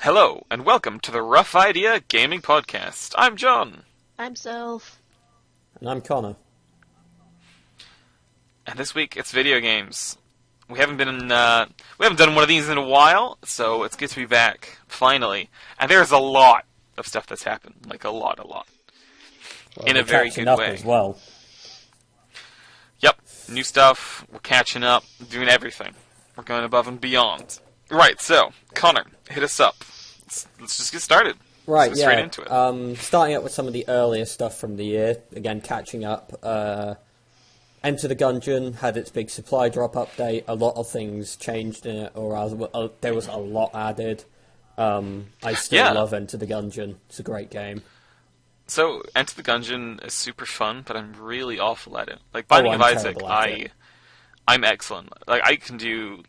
Hello, and welcome to the Rough Idea Gaming Podcast. I'm Jon. I'm Sylth. And I'm Connor. And this week, it's video games. We haven't done one of these in a while, so it's good to be back, finally. And there's a lot of stuff that's happened. Like, a lot. Well, in a very good up way. As well. Yep, new stuff, we're catching up, doing everything. We're going above and beyond. Right, so, Connor, hit us up. Let's just get started. Right, Let's go straight into it. Starting up with some of the earlier stuff from the year. Again, catching up. Enter the Gungeon had its big supply drop update. A lot of things changed in it, or there was a lot added. I still love Enter the Gungeon. It's a great game. So, Enter the Gungeon is super fun, but I'm really awful at it. Like, Binding of Isaac, I'm excellent. Like, I can do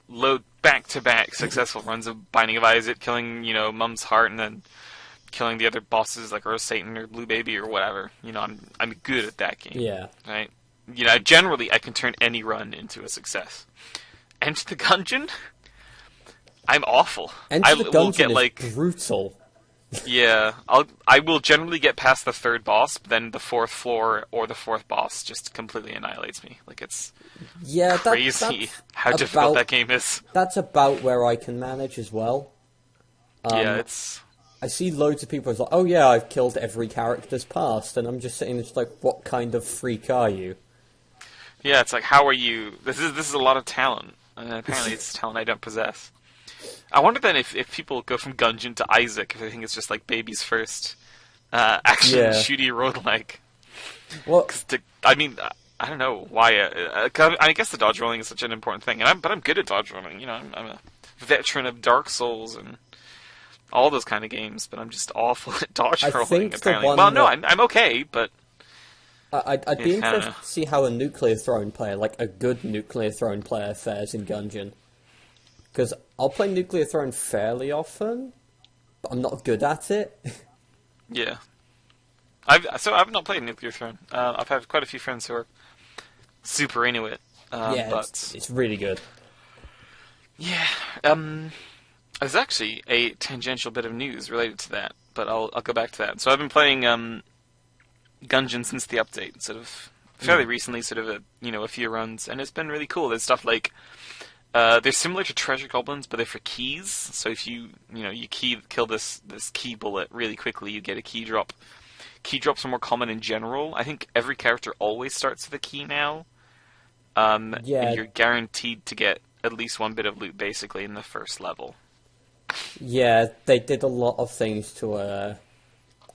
back-to-back successful runs of Binding of Isaac, killing, Mum's Heart, and then killing the other bosses, like Rose Satan or Blue Baby or whatever. I'm good at that game. Yeah. Right? Generally, I can turn any run into a success. Enter the Gungeon? I'm awful. Enter the Gungeon is brutal. Yeah, I will generally get past the third boss, but then the fourth floor or the fourth boss just completely annihilates me. Like, it's crazy how difficult that game is. That's about where I can manage as well. I see loads of people who's like, oh yeah, I've killed every character's past, and I'm just sitting there just like, what kind of freak are you? Yeah, it's like, how are you? This is a lot of talent, and apparently it's talent I don't possess. I wonder then if people go from Gungeon to Isaac, if they think it's just like baby's first action shooty roguelike. Well, I don't know why. I guess the dodge rolling is such an important thing, but I'm good at dodge rolling. I'm a veteran of Dark Souls and all those kind of games, but I'm just awful at dodge rolling. Apparently, I'm okay, but I'd be interested to see how a nuclear throne player, like a good nuclear throne player, fares in Gungeon. Because I'll play Nuclear Throne fairly often, but I'm not good at it. Yeah. I've not played Nuclear Throne. I've had quite a few friends who are super into it. It's really good. Yeah. There's actually a tangential bit of news related to that, but I'll go back to that. So I've been playing Gungeon since the update, sort of fairly recently, sort of a few runs, and it's been really cool. There's stuff like they're similar to treasure goblins, but they're for keys. So if you kill this key bullet really quickly, you get a key drop. Key drops are more common in general. I think every character always starts with a key now. And you're guaranteed to get at least one bit of loot, basically, in the first level. Yeah, they did a lot of things to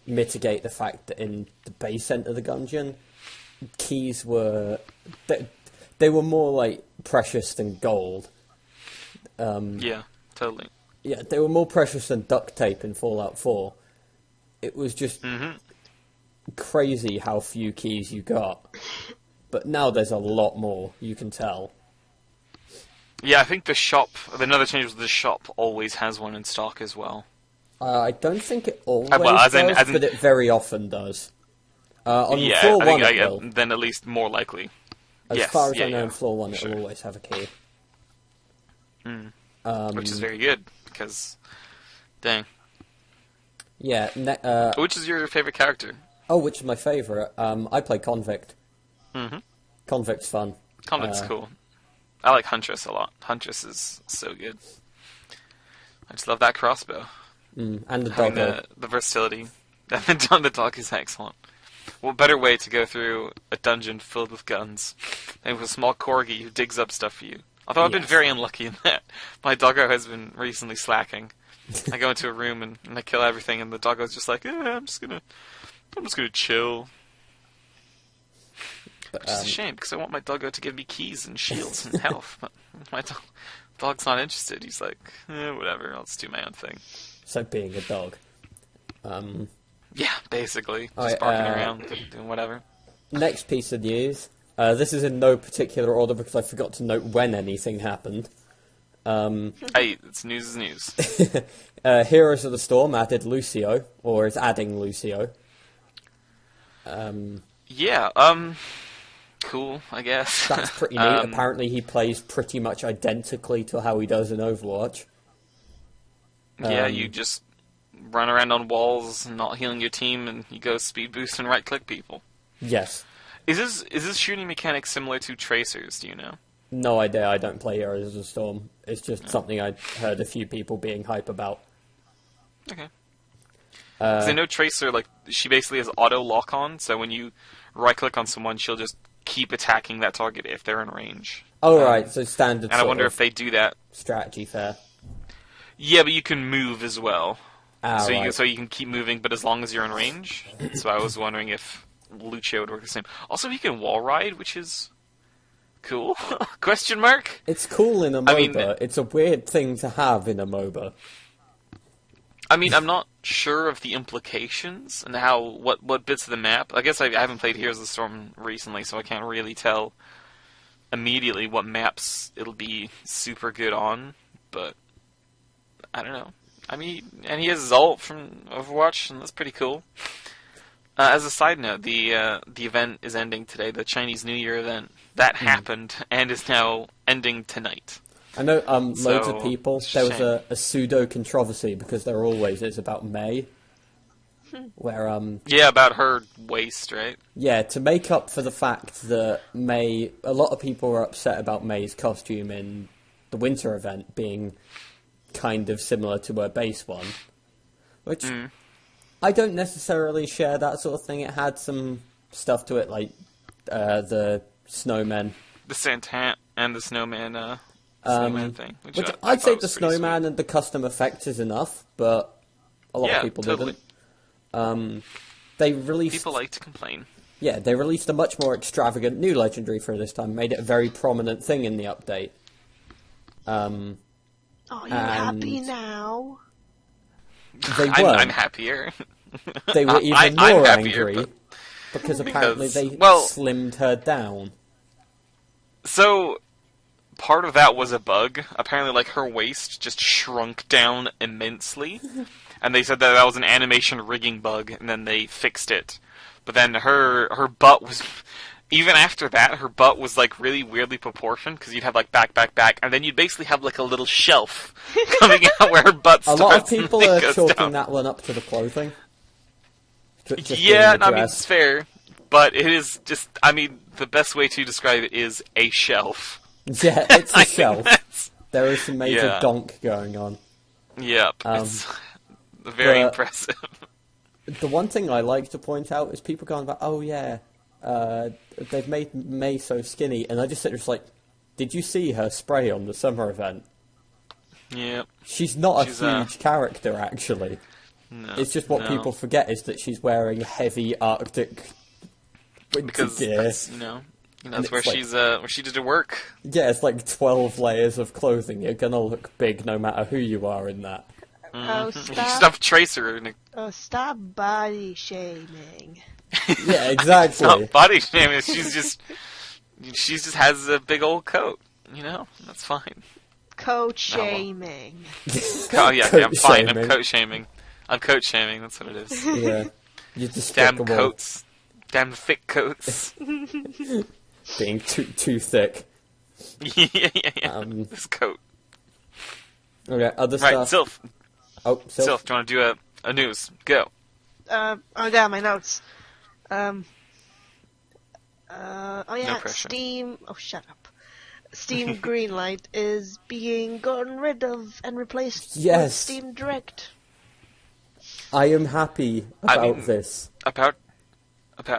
mitigate the fact that in the base Enter of the Gungeon, keys were... They were more, like, precious than gold. Yeah, totally. Yeah, they were more precious than duct tape in Fallout 4. It was just crazy how few keys you got. But now there's a lot more, you can tell. Yeah, I think another change was the shop always has one in stock as well. I don't think it always does, but it very often does. On floor one it will. Then at least more likely. As far as I know, in floor one, it'll always have a key. Which is very good, because... Dang. Yeah. Which is your favorite character? Oh, which is my favourite? I play Convict. Mm-hmm. Convict's fun. Convict's cool. I like Huntress a lot. Huntress is so good. I just love that crossbow. And the doggo. The versatility. The dog is excellent. What better way to go through a dungeon filled with guns than with a small corgi who digs up stuff for you? Although I've been very unlucky in that. My doggo has been recently slacking. I go into a room and I kill everything, and the doggo's just like, I'm just gonna chill. Which is a shame, because I want my doggo to give me keys and shields and health. But my dog's not interested. He's like, whatever, I'll just do my own thing. It's like being a dog. Yeah, basically. Just barking around, doing whatever. Next piece of news. This is in no particular order because I forgot to note when anything happened. Hey, it's news is news. Heroes of the Storm added Lucio, or is adding Lucio. Cool, I guess. That's pretty neat. Apparently he plays pretty much identically to how he does in Overwatch. Yeah, you just run around on walls, not healing your team, and you go speed boost and right click people. Yes. Is this shooting mechanic similar to Tracers? Do you know? No idea. I don't play Heroes of the Storm. It's just something I heard a few people being hype about. Okay. Because I know Tracer, like, she basically has auto lock on, so when you right click on someone, she'll just keep attacking that target if they're in range. Oh, right, so standard. And I wonder if they do that. Strategy fare. Yeah, but you can move as well. Ah, right. So you can keep moving, but as long as you're in range. So I was wondering if Lucio would work the same. Also, he can wall ride, which is cool. Question mark? It's cool in a MOBA. It's a weird thing to have in a MOBA. I mean, I'm not sure of the implications and what bits of the map. I guess I haven't played Heroes of the Storm recently, so I can't really tell immediately what maps it'll be super good on. But I don't know. I mean, and he has his ult from Overwatch, and that's pretty cool. As a side note, the event is ending today. The Chinese New Year event that happened and is now ending tonight. I know loads of people. There was a pseudo controversy because there always is about Mei, where yeah, about her waist, right? Yeah, to make up for the fact that Mei, a lot of people were upset about Mei's costume in the winter event being kind of similar to her base one, which I don't necessarily share that sort of thing. It had some stuff to it, like the snowmen, the Santan and the snowman. Snowman thing, which I'd say the snowman and the custom effect is enough, but a lot of people totally. didn't. They released. People like to complain. Yeah, they released a much more extravagant new legendary for this time, made it a very prominent thing in the update. Are you happy now? They were. I'm happier. They were even more angry because apparently they slimmed her down. So part of that was a bug. Apparently, like, her waist just shrunk down immensely. And they said that was an animation rigging bug, and then they fixed it. But then her butt was... Even after that, her butt was, like, really weirdly proportioned, because you'd have, like, back, and then you'd basically have, like, a little shelf coming out where her butt starts. A lot of people are chalking that one up to the clothing. Yeah, I mean, it's fair. But it is just... I mean, the best way to describe it is a shelf. Yeah, it's a shelf. There is some major donk going on. Yep, it's very impressive. The one thing I like to point out is people going about, oh yeah, they've made Mei so skinny, and I just sit there just like, did you see her spray on the summer event? Yeah. She's not a huge character, actually. No, it's just what people forget is that she's wearing heavy Arctic winter gear. That's, that's where she did her work. Yeah, it's like 12 layers of clothing. You're gonna look big no matter who you are in that. Oh, You should have Tracer. Oh, stop body shaming. Yeah, exactly. It's not body shaming. She just has a big old coat. That's fine. Coat shaming. Oh yeah, I'm fine. I'm coat shaming. I'm coat shaming. That's what it is. Yeah, you're despicable. Damn coats. Damn thick coats. Being too thick. Yeah. This coat. Okay, other stuff. Right, Sylth. Oh, Sylth, do you want to do a news? Go. I got my notes. Oh yeah, No pressure. Steam... Oh, shut up. Steam Greenlight is being gotten rid of and replaced with Steam Direct. I am happy about this.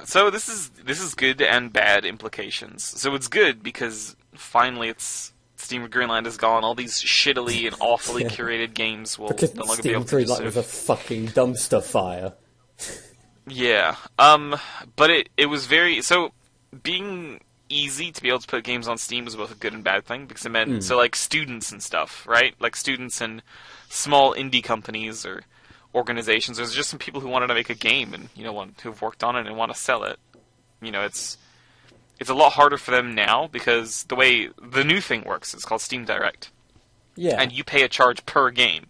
So this is good and bad implications. So it's good because finally Steam Greenlight is gone. All these shittily and awfully curated games will no longer be able to Steam Greenlight was a fucking dumpster fire. Yeah. But it was being easy to be able to put games on Steam was both a good and bad thing because it meant like students and stuff, right? Like students and small indie companies or organizations. There's just some people who wanted to make a game and who've worked on it and want to sell it. It's a lot harder for them now because the way the new thing works is called Steam Direct. Yeah. And you pay a charge per game.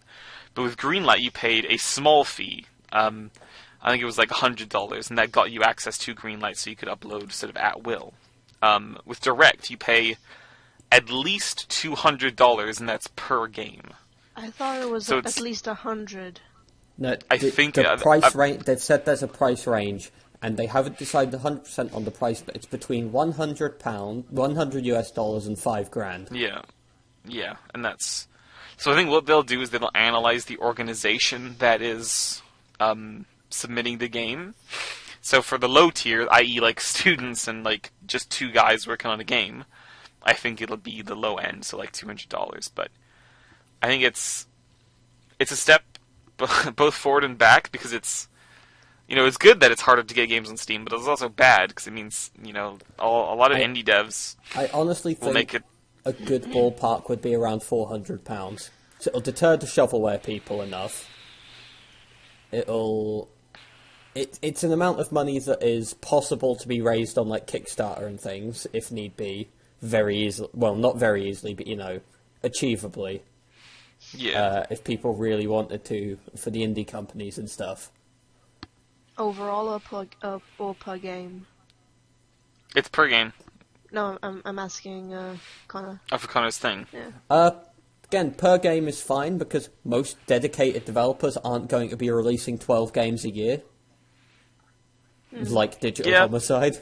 But with Greenlight you paid a small fee. I think it was like $100, and that got you access to Greenlight so you could upload sort of at will. With Direct you pay at least $200, and that's per game. I thought it was at least 100. No, I think the price range. They've said there's a price range, and they haven't decided 100% on the price, but it's between £100, $100 and $5,000. Yeah, and that's... So I think what they'll do is they'll analyze the organization that is submitting the game. So for the low tier, i.e. like students and like just two guys working on a game, I think it'll be the low end, so like $200. But I think it's a step both forward and back, because it's, it's good that it's harder to get games on Steam, but it's also bad because it means, a lot of indie devs I honestly think make it... a good ballpark would be around £400. So it'll deter the shovelware people enough. It's an amount of money that is possible to be raised on like Kickstarter and things, if need be, very easily. Well, not very easily, but achievably. Yeah. If people really wanted to, for the indie companies and stuff. Overall, or per game? It's per game. No, I'm asking Connor. Oh, for Connor's thing. Yeah. Again, per game is fine, because most dedicated developers aren't going to be releasing 12 games a year. Like Digital Homicide.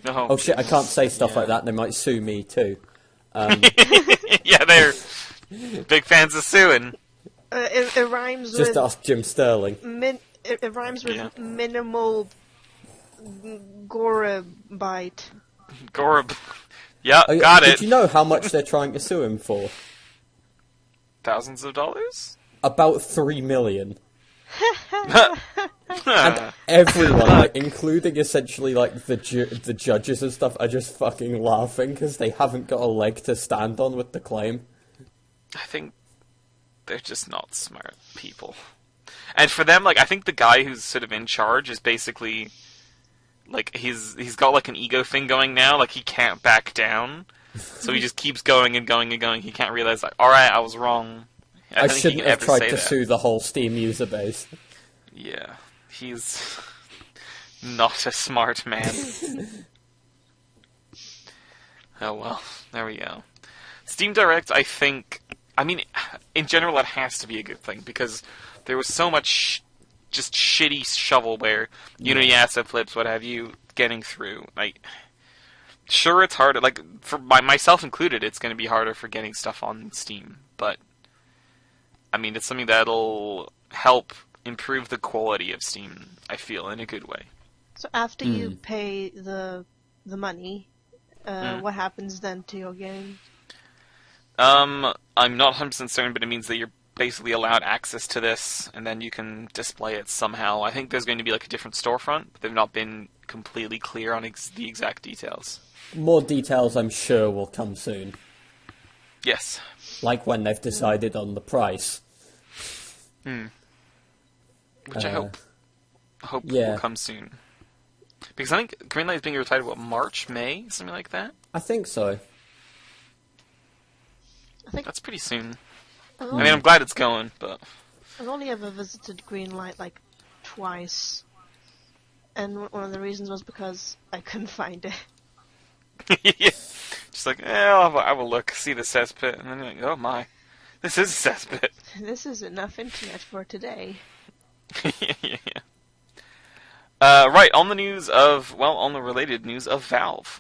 No. Oh shit, I can't say stuff like that, they might sue me too. Yeah, they're big fans of suing. It rhymes Just with... ask Jim Sterling. It rhymes with minimal Gorabite. Yeah, Oh, got it. Did you know how much they're trying to sue him for? Thousands of dollars? About $3 million. And everyone, like, including essentially like the judges and stuff, are just fucking laughing because they haven't got a leg to stand on with the claim. I think they're just not smart people. And for them, like, I think the guy who's sort of in charge is basically, like, he's got like an ego thing going now. Like, he can't back down, so he just keeps going and going and going. He can't realize, like, all right, I was wrong. I shouldn't have tried to sue the whole Steam user base. Yeah, he's not a smart man. Oh well, there we go. Steam Direct, I think, in general, it has to be a good thing, because there was so much just shitty shovelware, Unity asset flips, what have you, getting through. Sure, it's harder, like, for myself included, it's going to be harder for getting stuff on Steam, but, it's something that'll help improve the quality of Steam, I feel, in a good way. So after you pay the money, what happens then to your game? I'm not 100% certain, but it means that you're basically allowed access to this, and then you can display it somehow. I think there's going to be like a different storefront, but they've not been completely clear on the exact details. More details, I'm sure, will come soon. Yes. Like when they've decided on the price. Which I hope will come soon. Because I think Greenlight is being retired, March, May? Something like that? I think so. I think that's pretty soon. I'm glad it's going, but... I've only ever visited Greenlight, like, twice. And one of the reasons was because I couldn't find it. Yeah. Just like, I'll have a look, see the cesspit, and then you're like, oh my, this is a cesspit. This is enough internet for today. Yeah. Right, on the related news of Valve.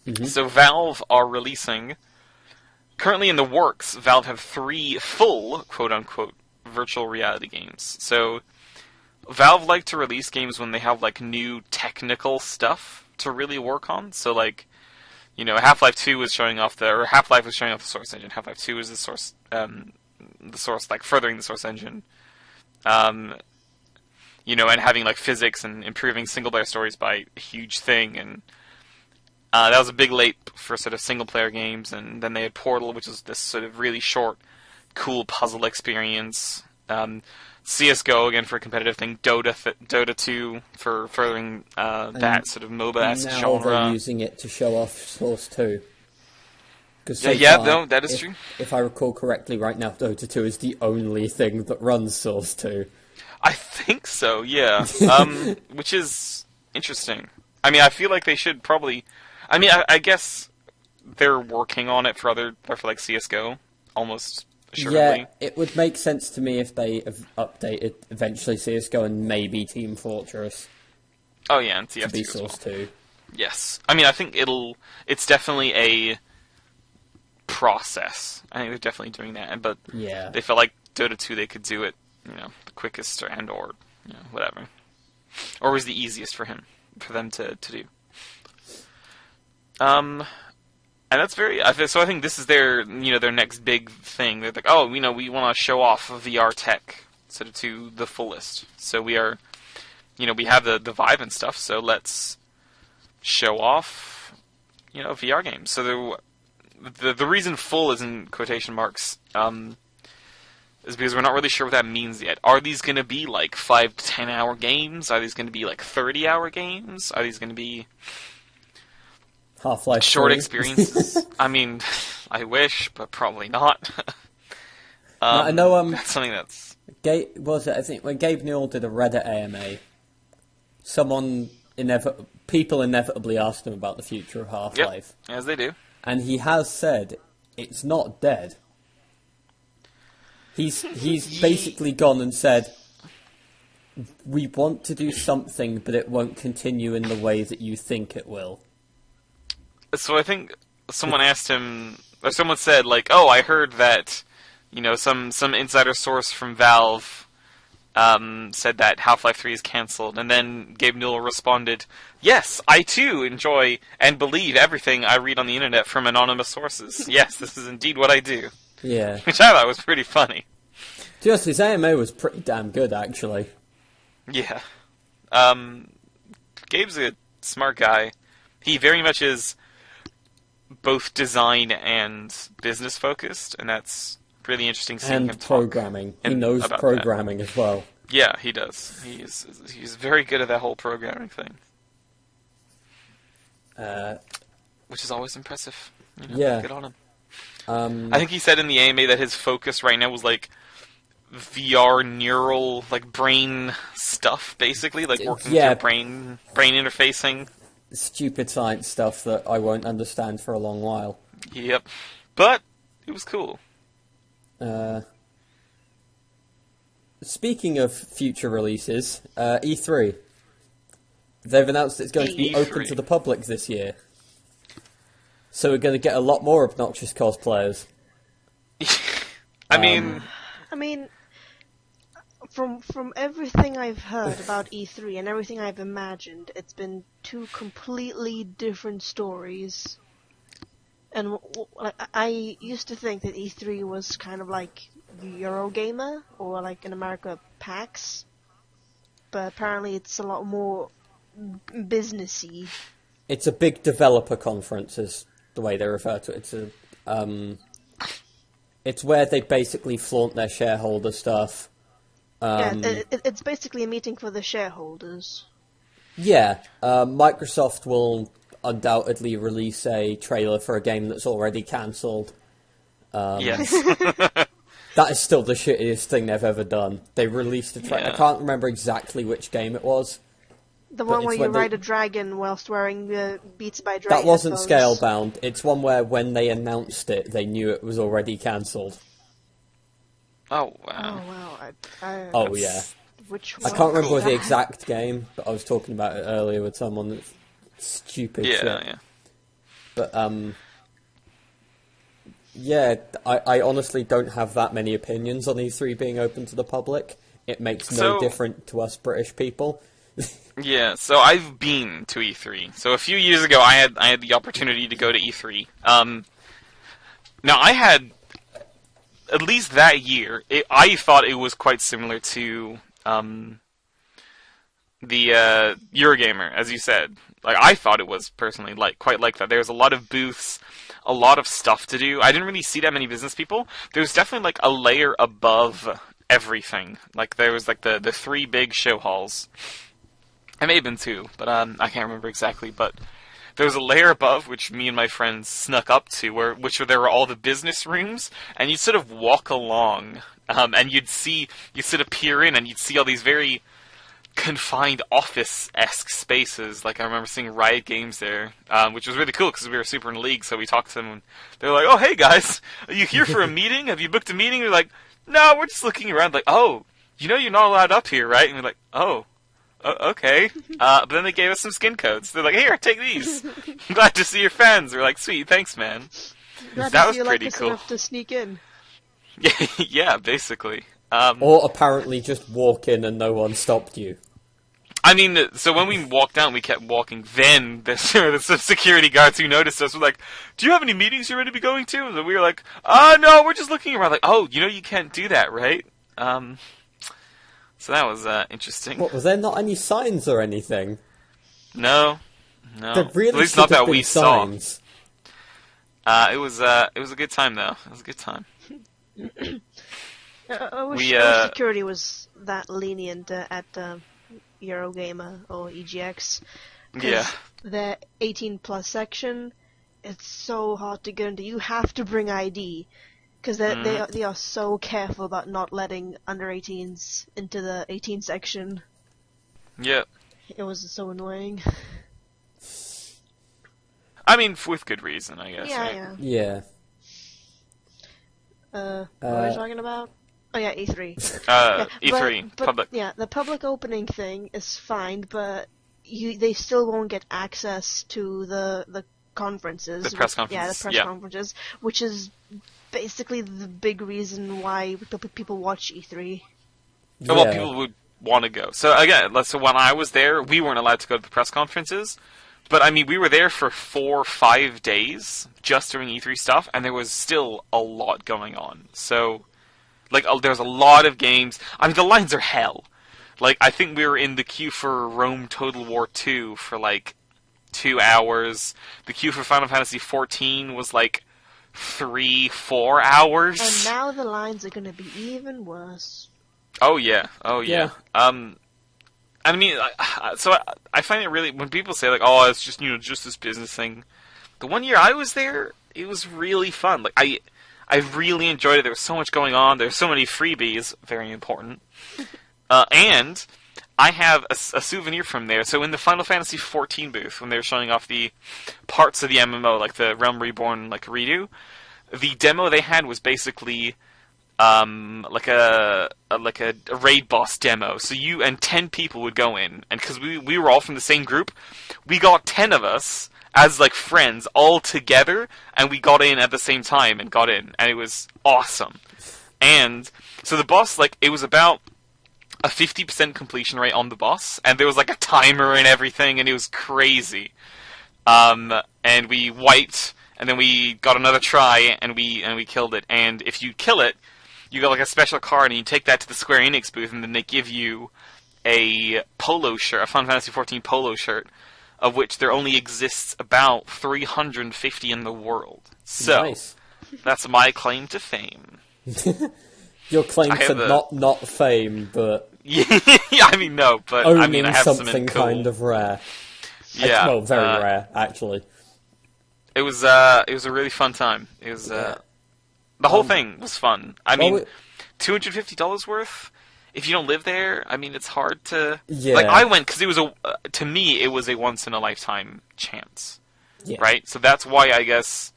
Mm-hmm. So Valve are releasing, currently in the works, Valve have 3 full, quote-unquote, virtual reality games. So Valve like to release games when they have, like, new technical stuff to really work on. So, like, Half-Life 2 was showing off Half-Life was showing off the Source engine. Half-Life 2 is the source, like, furthering the Source engine. And having, like, physics and improving single-player stories by a huge thing, and that was a big leap for sort of single-player games, and then they had Portal, which was this sort of really short, cool puzzle experience, CSGO, again, for a competitive thing, Dota 2 for furthering that sort of MOBA-esque genre. Now they're using it to show off Source 2. That is true. If I recall correctly, right now, Dota 2 is the only thing that runs Source 2. I think so, yeah. Which is interesting. I feel like they should probably... I guess they're working on it for like CSGO, almost assuredly. Yeah, it would make sense to me if they have updated eventually CSGO and maybe Team Fortress Oh yeah, and to TF2 be as well. Source 2. Yes. I mean, I think it's definitely a process. I think they're definitely doing that, but Yeah. they felt like Dota 2 they could do it, the quickest or whatever. Or was the easiest for them to do. And that's so I think this is their next big thing. They're like, oh, we want to show off VR tech sort of to the fullest. So we are, we have the Vive and stuff, so let's show off, VR games. So the reason full is in quotation marks, is because we're not really sure what that means yet. Are these going to be like 5 to 10 hour games? Are these going to be like 30-hour games? Are these going to be Half-Life short 3. experiences? I mean, I wish, but probably not. I know. That's something that's I think when Gabe Newell did a Reddit AMA, people inevitably asked him about the future of Half-Life. Yep, as they do. And he has said it's not dead. He's basically gone and said, we want to do something, but it won't continue in the way that you think it will. So I think someone asked him, or someone said, like, oh, I heard that, some insider source from Valve said that Half-Life 3 is cancelled, and then Gabe Newell responded, yes, I too enjoy and believe everything I read on the internet from anonymous sources. Yes, this is indeed what I do. Yeah. Which I thought was pretty funny. Just his AMA was pretty damn good, actually. Yeah. Gabe's a smart guy. He very much is both design and business focused, and that's really interesting seeing him talk. Programming. He knows programming as well. Yeah, he does. He's very good at that whole programming thing. Which is always impressive. Yeah. Good on him. I think he said in the AMA that his focus right now was like VR neural, like brain stuff, basically, like working through brain interfacing. Stupid science stuff that I won't understand for a long while. Yep, but it was cool. Speaking of future releases, E3. They've announced it's going to be open to the public this year. So we're going to get a lot more obnoxious cosplayers. I mean, from everything I've heard about E3 and everything I've imagined, it's been two completely different stories. And I used to think that E3 was kind of like Eurogamer, or like in America, PAX. But apparently it's a lot more businessy. It's a big developer conference, is the way they refer to it. It's where they basically flaunt their shareholder stuff. It's basically a meeting for the shareholders. Yeah, Microsoft will undoubtedly release a trailer for a game that's already cancelled. Yes. That is still the shittiest thing they've ever done. They released a trailer. I can't remember exactly which game it was. The one where you ride a dragon whilst wearing Beats by Dre That wasn't headphones. Scalebound. It's one where when they announced it, they knew it was already cancelled. Oh, wow. Oh, wow. Oh, yeah. Which I one can't remember was the that? exact game, but I was talking about it earlier with someone that's stupid shit. Yeah. But, yeah, I honestly don't have that many opinions on E3 being open to the public. It makes no difference to us British people. Yeah, so I've been to E3. So a few years ago, I had the opportunity to go to E3. Now, I had, at least that year, I thought it was quite similar to the Eurogamer, as you said. Like, I thought it was personally quite like that. There was a lot of booths, a lot of stuff to do. I didn't really see that many business people. There was definitely like a layer above everything. Like there was like the 3 big show halls. I may have been 2, but I can't remember exactly. But there was a layer above which me and my friends snuck up to, there were all the business rooms, and you'd sort of walk along, and you'd sort of peer in, and you'd see all these very confined office-esque spaces. Like, I remember seeing Riot Games there, which was really cool because we were super in league, so we talked to them, and they were like, oh, hey, guys, are you here for a meeting? Have you booked a meeting? We're like, no, we're just looking around. Like, oh, you know you're not allowed up here, right? And we're like, oh, okay. But then they gave us some skin codes. They're like, here, take these. I'm glad to see your fans. We're like, sweet, thanks, man. That was pretty cool. Enough to sneak in. Yeah, basically. Or apparently just walk in and no one stopped you. I mean, so when we walked down, we kept walking. Then there's some security guards who noticed us. We're like, do you have any meetings you're ready to be going to? And we were like, no, we're just looking around. Like, oh, you know you can't do that, right? So that was interesting. What, was there not any signs or anything? No. There really At least should not have that been we signs. saw. It was a good time, though. It was a good time. I wish security was that lenient at Eurogamer or EGX. Yeah. The 18 plus section, it's so hard to get into. You have to bring ID because they are so careful about not letting under 18s into the 18 section. Yeah. It was so annoying. I mean, with good reason, I guess. Yeah, right? Yeah. What were we talking about? Oh yeah, E3. E3 but, public. Yeah, the public opening thing is fine, but they still won't get access to the conferences. The press conferences. Yeah, the press conferences, which is basically the big reason why people watch E3. Yeah. Well, people would want to go. So again, so when I was there, we weren't allowed to go to the press conferences. But I mean, we were there for 4 or 5 days just doing E3 stuff, and there was still a lot going on. So, like, there's a lot of games. I mean, the lines are hell. Like, I think we were in the queue for Rome Total War 2 for like 2 hours. The queue for Final Fantasy 14 was like 3-4 hours. And now the lines are going to be even worse. Oh yeah. I mean, I find it really, when people say like, oh, it's just, just this business thing. The one year I was there, it was really fun. Like, I really enjoyed it. There was so much going on. There were so many freebies, very important. And I have a souvenir from there. So in the Final Fantasy 14 booth, when they were showing off the parts of the MMO, like the Realm Reborn, like redo, the demo they had was basically like a raid boss demo. So you and 10 people would go in, and because we were all from the same group, we got 10 of us as like friends all together, and we got in at the same time and got in, and it was awesome. And so the boss, like, it was about a 50% completion rate on the boss, and there was like a timer and everything, and it was crazy. And we wiped, and then we got another try, and we killed it. And if you kill it, you got like a special card, and you take that to the Square Enix booth, and then they give you a polo shirt, a Final Fantasy 14 polo shirt, of which there only exists about 350 in the world. So, nice. That's my claim to fame. Your claim to not fame, but yeah, I mean no, but I mean I have something cool. kind of rare. Yeah, well, very rare actually. It was a really fun time. It was the whole thing was fun. I mean, $250 worth. If you don't live there, I mean, it's hard to. Yeah. Like I went because it was to me it was a once in a lifetime chance. Yeah. Right. So that's why I guess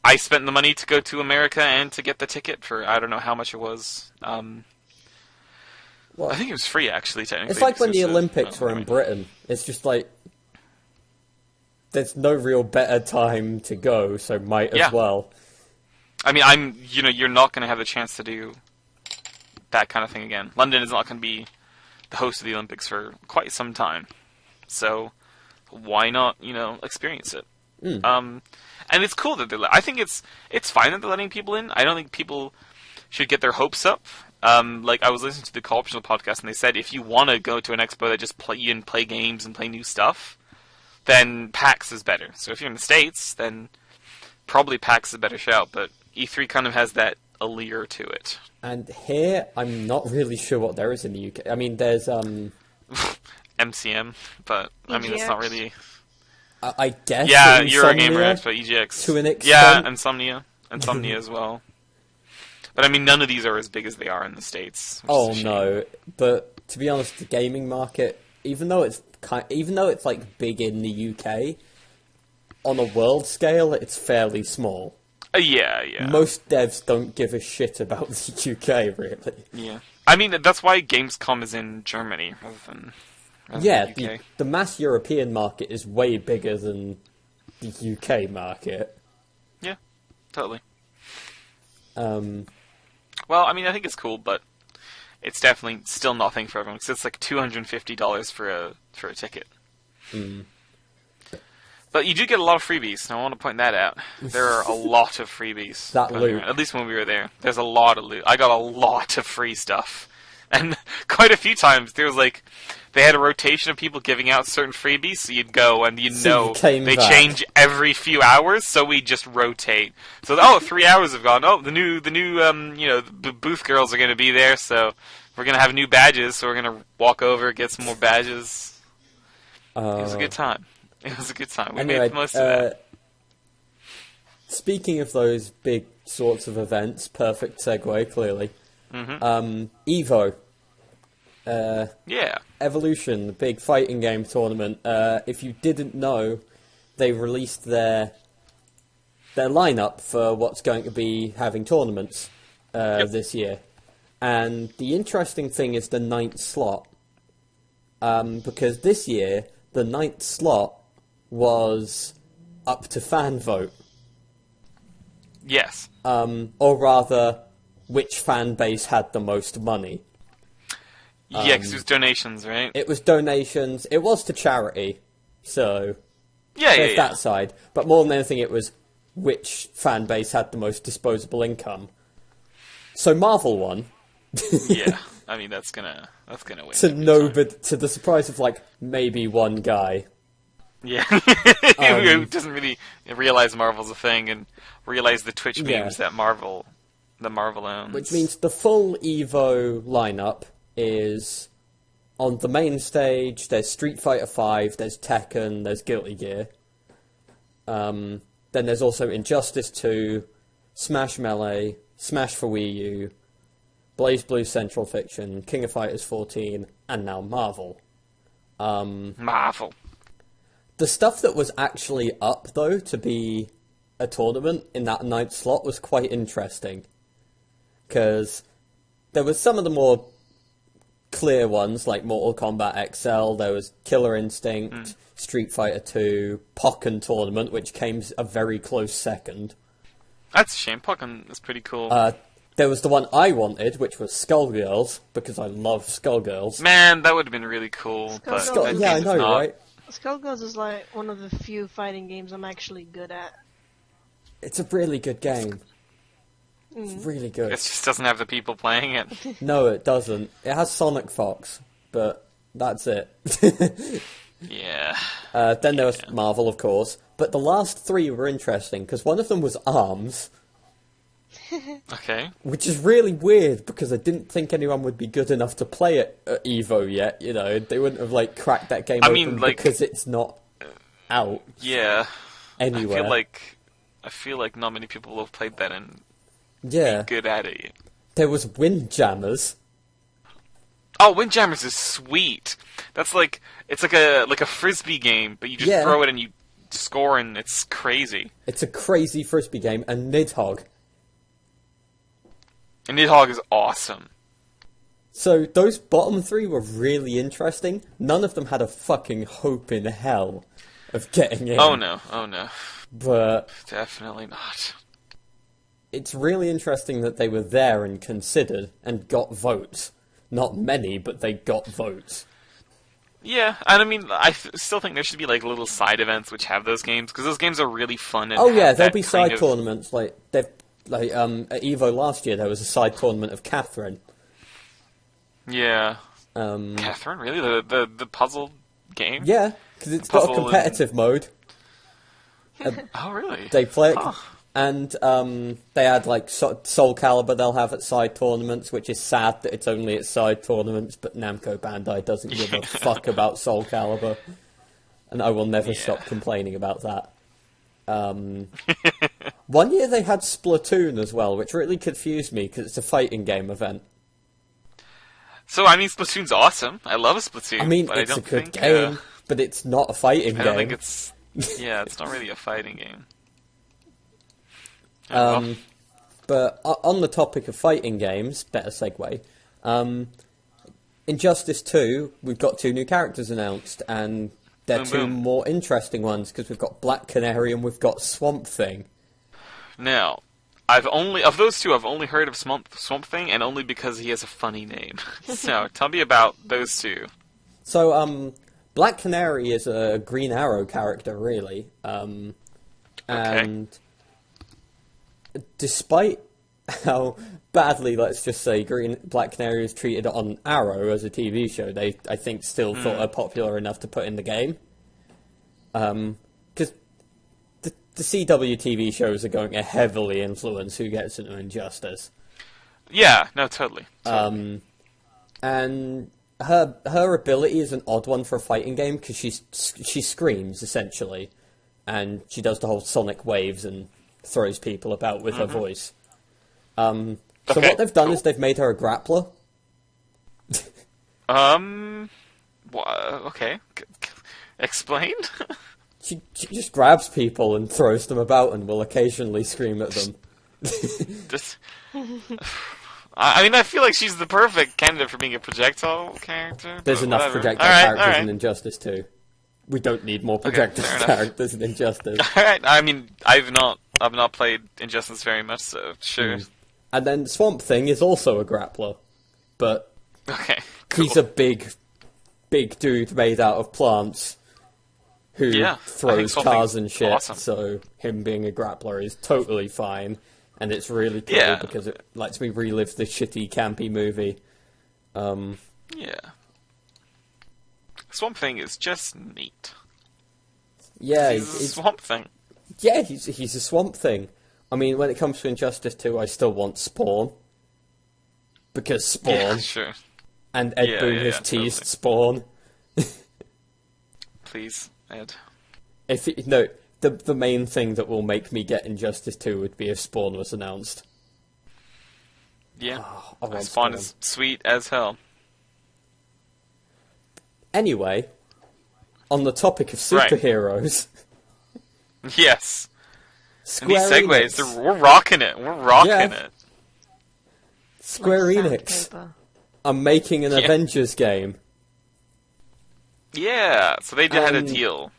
I spent the money to go to America and to get the ticket for I don't know how much it was. Well, I think it was free actually. Technically, it's like when the Olympics were in Britain. It's just like there's no real better time to go, so might as well. I mean, you're not going to have the chance to do that kind of thing again. London is not going to be the host of the Olympics for quite some time, so why not, experience it? And it's cool that I think it's fine that they're letting people in. I don't think people should get their hopes up. Like I was listening to the Call Optional podcast, and they said if you want to go to an expo that just play games and play new stuff, then PAX is better. So if you're in the States, then probably PAX is a better shout. But E3 kind of has that allure to it. And here, I'm not really sure what there is in the UK. I mean, there's MCM, but EGX. I mean, it's not really. I guess. Yeah, Eurogamer Expo, EGX. To an extent. Yeah, Insomnia as well. But I mean, none of these are as big as they are in the States. Oh no, but to be honest, the gaming market, even though it's like big in the UK, on a world scale, it's fairly small. Yeah. Most devs don't give a shit about the UK, really. Yeah. I mean, that's why Gamescom is in Germany rather than the UK. The mass European market is way bigger than the UK market. Yeah, totally. Um, Well, I mean, I think it's cool, but it's definitely still nothing for everyone, because it's like $250 for a ticket. mm. But you do get a lot of freebies, and I want to point that out. There are a lot of freebies. That loot. At least when we were there. There's a lot of loot. I got a lot of free stuff. And quite a few times, there was like, they had a rotation of people giving out certain freebies, so you'd go, and they change every few hours, so we just rotate. So, 3 hours have gone. Oh, the new booth girls are going to be there, so we're going to have new badges, so we're going to walk over, get some more badges. It was a good time. It was a good time. We made the most of that. Speaking of those big sorts of events, perfect segue, clearly. Mm-hmm. Evo. Yeah. Evolution, the big fighting game tournament. If you didn't know, they released their lineup for what's going to be having tournaments this year. And the interesting thing is the 9th slot. Because this year, the 9th slot was up to fan vote. Yes. Or rather, which fan base had the most money. Yeah, because it was donations, right? It was donations. It was to charity, so yeah. that side. But more than anything, it was which fan base had the most disposable income. So Marvel won. Yeah, I mean that's gonna win. To the surprise of like maybe one guy. Yeah, who doesn't really realize Marvel's a thing and realize the Twitch memes that Marvel owns. Which means the full Evo lineup is on the main stage. There's Street Fighter V, there's Tekken, there's Guilty Gear. Then there's also Injustice 2, Smash Melee, Smash for Wii U, BlazBlue Central Fiction, King of Fighters 14, and now Marvel. Marvel. The stuff that was actually up, though, to be a tournament in that 9th slot was quite interesting. Because there was some of the more clear ones, like Mortal Kombat XL, there was Killer Instinct, Street Fighter 2, Pokken Tournament, which came a very close second. That's a shame. Pokken is pretty cool. There was the one I wanted, which was Skullgirls, because I love Skullgirls. Man, that would have been really cool. Yeah, I know, right? Skullgirls is like one of the few fighting games I'm actually good at. It's a really good game. It's really good. It just doesn't have the people playing it. No, it doesn't. It has Sonic Fox, but that's it. Yeah. Then there was Marvel, of course. But the last three were interesting, because one of them was ARMS. Okay. Which is really weird, because I didn't think anyone would be good enough to play it at EVO yet, you know. They wouldn't have, cracked that game open because it's not out anywhere. I feel like not many people have played that and be good at it. There was Windjammers. Oh, Windjammers is sweet. That's it's like a frisbee game, but you just throw it and you score, and it's crazy. It's a crazy frisbee game, and Nidhogg. And Nidhogg is awesome. So those bottom three were really interesting. None of them had a fucking hope in hell of getting in. Oh no. But definitely not. It's really interesting that they were there and considered and got votes. Not many, but they got votes. Yeah, and I mean, I still think there should be little side events which have those games, because those games are really fun. And there'll be side tournaments. At EVO last year, there was a side tournament of Catherine. Yeah. Catherine, really? The puzzle game? Yeah, because it's got a competitive mode. Oh, really? They play it, and they had Soul Calibur they'll have at side tournaments, which is sad that it's only at side tournaments, but Namco Bandai doesn't give a fuck about Soul Calibur, and I will never stop complaining about that. One year they had Splatoon as well, which really confused me because it's a fighting game event. So, I mean, Splatoon's awesome. I love Splatoon. I mean, but it's I a don't good think, game, but it's not a fighting I game. don't think it's... Yeah, it's not really a fighting game. Well, But on the topic of fighting games, better segue, Injustice 2, we've got 2 new characters announced, and they're Boom, 2 boom. more interesting ones, because we've got Black Canary and we've got Swamp Thing. now, of those two, I've only heard of Swamp Thing, and only because he has a funny name. So, tell me about those two. So, Black Canary is a Green Arrow character, really. And despite how badly, let's just say, Black Canary was treated on Arrow as a TV show, they, I think, still thought her popular enough to put in the game. Because the CW TV shows are going to heavily influence who gets into Injustice. Yeah, no, totally. And her ability is an odd one for a fighting game because she screams essentially, and she does the whole sonic waves and throws people about with her voice. So what they've done is they've made her a grappler. Okay. Explain? She just grabs people and throws them about and will occasionally scream at them. Just... I mean, I feel like she's the perfect candidate for being a projectile character. There's enough whatever. projectile characters in Injustice 2. We don't need more projectile fair enough. characters in Injustice. Alright, I mean, I've not played Injustice very much, so sure. And then Swamp Thing is also a grappler, but Okay, cool. he's a big dude made out of plants who I think throws Swamp cars Thing's and shit, awesome. so him being a grappler is totally fine, and it's really cool Yeah. because it lets me relive the shitty, campy movie. Yeah. Swamp Thing is just neat. Yeah, He's a Swamp Thing. yeah, he's a Swamp Thing. I mean, when it comes to Injustice 2, I still want Spawn. Because Spawn. Yeah, sure. And Ed Boon has teased Spawn. Please, Ed. The main thing that will make me get Injustice 2 would be if Spawn was announced. Yeah. I want Spawn is sweet as hell. Anyway, on the topic of superheroes, Yes. And Square these segues, Enix. we're rocking it. We're rocking it. Square Like Enix sandpaper. are making an Yeah. Avengers game. Yeah, so they had a deal.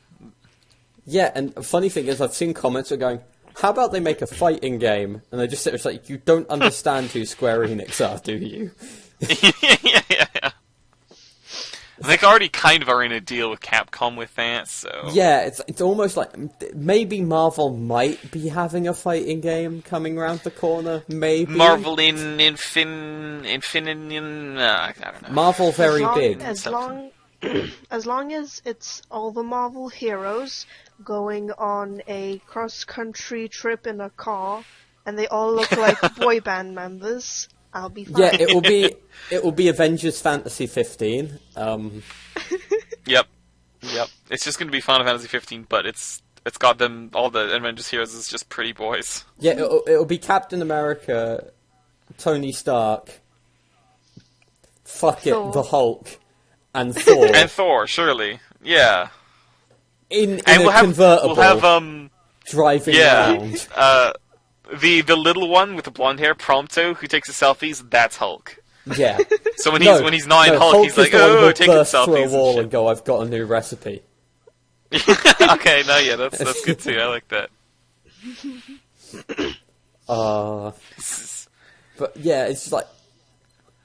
Yeah, and the funny thing is, I've seen comments that are going, how about they make a fighting game? And I just sit there, it's like, you don't understand who Square Enix are, do you? yeah. They already kind of are in a deal with Capcom with that, so... Yeah, it's almost like, maybe Marvel might be having a fighting game coming around the corner, maybe. Marvel in Infinity... I don't know. Marvel very long, big. As long as it's all the Marvel heroes going on a cross-country trip in a car, and they all look like boy band members, I'll be fine. Yeah, it will be Avengers Fantasy 15. Yep. It's just going to be Final Fantasy 15, but it's got them, all the Avengers heroes is just pretty boys. Yeah, it'll be Captain America, Tony Stark, Thor. the Hulk, and Thor. And Thor, surely. Yeah. in And a we'll have, convertible, driving around. The little one with the blonde hair, Prompto, who takes the selfies, that's Hulk. Yeah. So when he's not in Hulk, he's is like, the one oh, who'll taking burst through a selfies wall and and go, I've got a new recipe. shit. Okay, no, yeah, that's good too. I like that. But yeah, it's just like,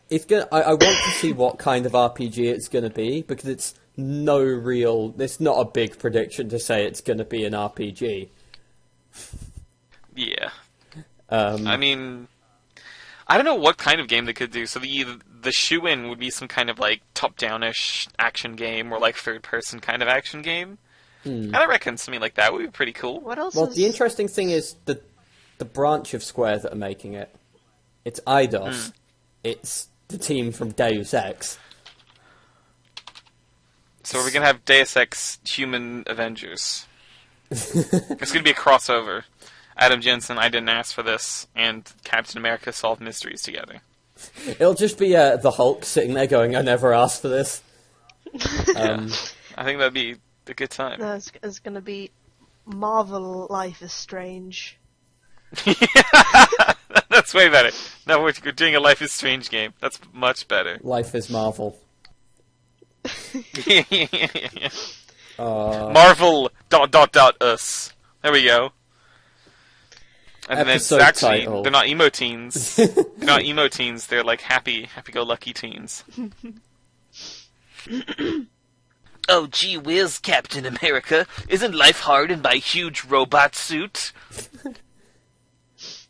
it's gonna. I want to see what kind of RPG it's gonna be, because it's not a big prediction to say it's gonna be an RPG. Yeah. I mean, I don't know what kind of game they could do. So the shoe-in would be some kind of like top-down-ish action game, or like third-person kind of action game. And I reckon something like that would be pretty cool. What else Well, is... the interesting thing is the branch of Square that are making it. It's Eidos. It's the team from Deus Ex. So we're gonna have Deus Ex Human Avengers. It's gonna be a crossover. Adam Jensen, I didn't ask for this, and Captain America solve mysteries together. It'll just be the Hulk sitting there going, "I never asked for this." Yeah. I think that'd be a good time. No, it's gonna be Marvel Life is Strange. That's way better. No, we're doing a Life is Strange game. That's much better. Life is Marvel. Marvel ... us. There we go. And then it's actually, title. they're not emo teens. They're not emo teens, they're like happy-go-lucky teens. Oh, gee whiz, Captain America. Isn't life hard in my huge robot suit?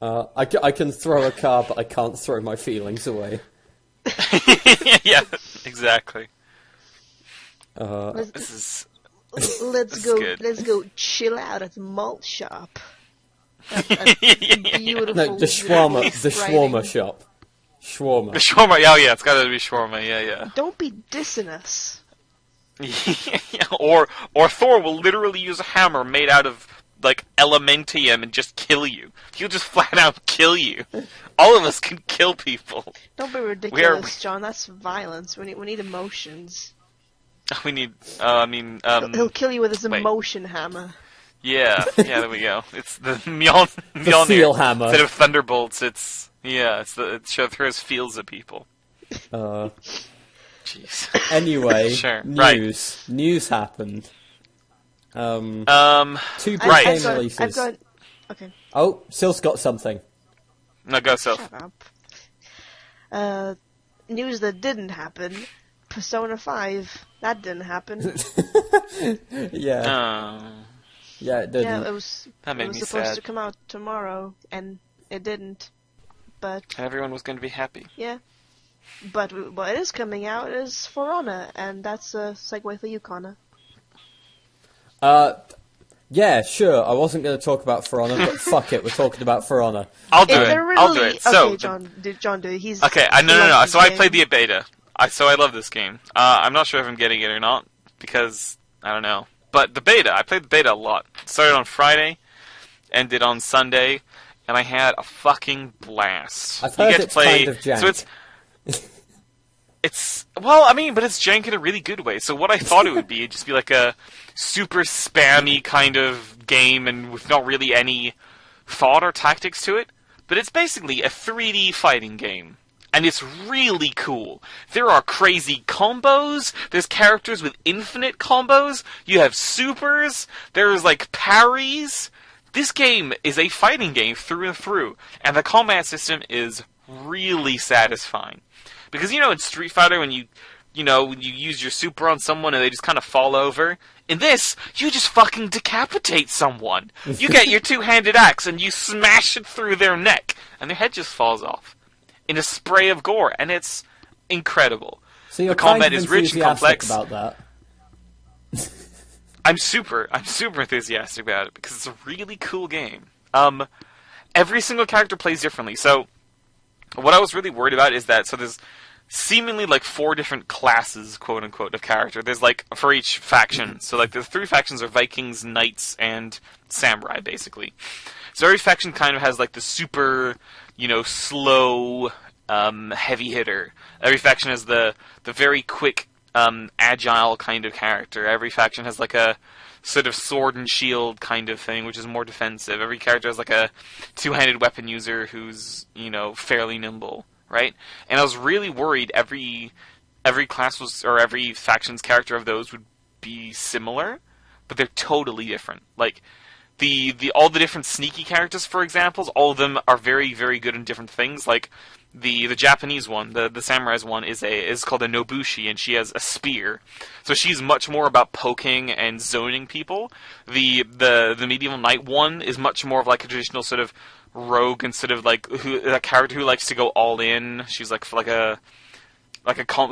I can throw a car, but I can't throw my feelings away. Yeah, exactly. Let's This go. good. Let's go chill out at the malt shop. That's beautiful. No, the shawarma writing. shop. Shawarma. The shawarma, yeah, it's gotta be shawarma, yeah. Don't be dissing us. Or Thor will literally use a hammer made out of, like, elementium and just kill you. He'll just flat out kill you. All of us can kill people. Don't be ridiculous, John. That's violence. We need emotions. We need, He'll kill you with his wait. emotion hammer. Yeah, there we go. It's the Mjolnir. feel hammer. Instead of thunderbolts, it throws feels at people. Jeez. Anyway, Sure, news. Right. News happened. 2 big game releases. Okay. Oh, Syl's got something. No, go Sylph. Shut up. News that didn't happen. Persona 5. That didn't happen. Yeah. Yeah, it didn't. Yeah, it was me supposed sad. to come out tomorrow, and it didn't. But Everyone was going to be happy. yeah. But what is coming out is For Honor, and that's a segue for you, Connor. Yeah, sure. I wasn't going to talk about For Honor, but fuck it, we're talking about For Honor. I'll do it. I'll do it. Okay, So, John, do it. He's okay, he no. loves So this I played game. the beta. I love this game. I'm not sure if I'm getting it or not because I don't know. But the beta, I played the beta a lot. Started on Friday, ended on Sunday, and I had a fucking blast. I've heard you get it's to play, kind of jank. So but it's jank in a really good way. So what I thought it would be, it'd just be like a super spammy kind of game and with not really any thought or tactics to it. But it's basically a 3D fighting game. And it's really cool. There are crazy combos. There's characters with infinite combos. You have supers. There's, like, parries. This game is a fighting game through and through. And the combat system is really satisfying. Because, in Street Fighter, when you use your super on someone and they just kind of fall over, in this, you just fucking decapitate someone. You get your two-handed axe and you smash it through their neck. And their head just falls off. In a spray of gore, and it's incredible. So you're the combat kind of is rich and complex. about that. I'm super enthusiastic about it because it's a really cool game. Every single character plays differently. So, what I was really worried about is that there's seemingly like 4 different classes, quote unquote, of character. There's like for each faction. So like the 3 factions are Vikings, Knights, and Samurai, basically. So every faction kind of has like the super, slow, heavy hitter. Every faction has the very quick, agile kind of character. Every faction has like a sort of sword and shield kind of thing, which is more defensive. Every character has like a two-handed weapon user who's, fairly nimble, right? And I was really worried every class or every faction's character of those would be similar, but they're totally different. Like, all the different sneaky characters, for example, all of them are very, very good in different things. Like the Japanese one, the samurai's one is called a Nobushi, and she has a spear. So she's much more about poking and zoning people. The medieval knight one is much more of like a traditional sort of rogue instead of like a character who likes to go all in. She's like a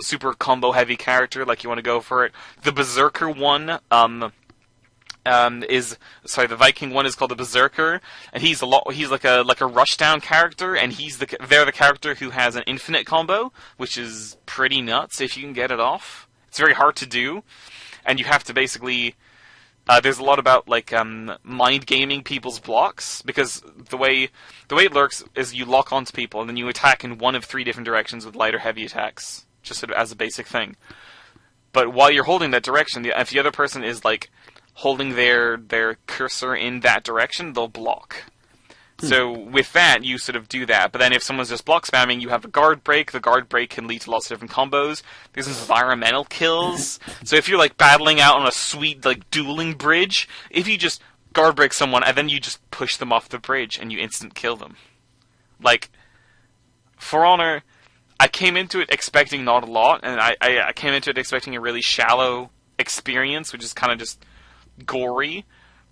super combo heavy character. Like you want to go for it. The berserker one, the Viking one is called the Berserker, and he's like a rushdown character, and they're the character who has an infinite combo, which is pretty nuts if you can get it off. It's very hard to do, and you have to basically There's a lot about like mind gaming people's blocks, because the way it works is you lock onto people and then you attack in one of 3 different directions with light or heavy attacks, just sort of as a basic thing. But while you're holding that direction, if the other person is like holding their cursor in that direction, they'll block. So with that, you sort of do that. But then if someone's just block spamming, you have a guard break. The guard break can lead to lots of different combos. There's environmental kills. So if you're like battling out on a sweet like dueling bridge, if you just guard break someone and then you just push them off the bridge and you instant kill them. Like, For Honor, I came into it expecting not a lot, and I came into it expecting a really shallow experience, which is kind of just gory.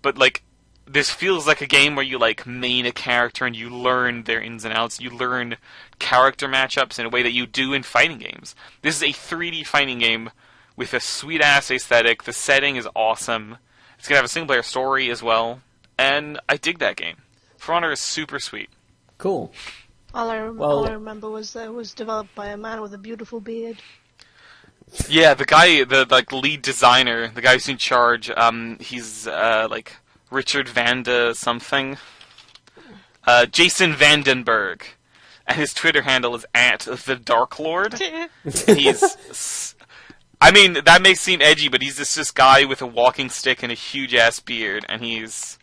But like, this feels like a game where you like main a character and you learn their ins and outs. You learn character matchups in a way that you do in fighting games. This is a 3D fighting game with a sweet-ass aesthetic. The setting is awesome. It's going to have a single-player story as well. And I dig that game. For Honor is super sweet. Cool. All I remember was that it was developed by a man with a beautiful beard. Yeah, the guy, the like lead designer, the guy who's in charge, he's like Richard Vanda something. Jason Vandenberg. And his Twitter handle is @TheDarkLord. I mean, that may seem edgy, but he's just this guy with a walking stick and a huge-ass beard, and he's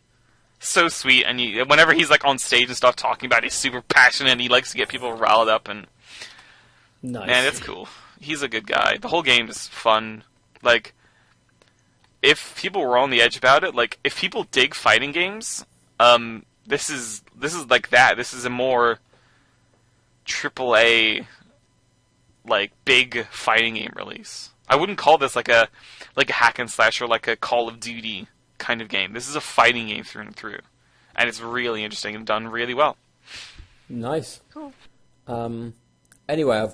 so sweet, and whenever he's like on stage and stuff talking about it, he's super passionate, and he likes to get people riled up, and nice. Man, it's cool. He's a good guy. The whole game is fun. Like, if people were on the edge about it, like, if people dig fighting games, this is like that. This is a more AAA, like, big fighting game release. I wouldn't call this like a hack and slash or like a Call of Duty kind of game. This is a fighting game through and through. And it's really interesting and done really well. Nice. Cool. Anyway,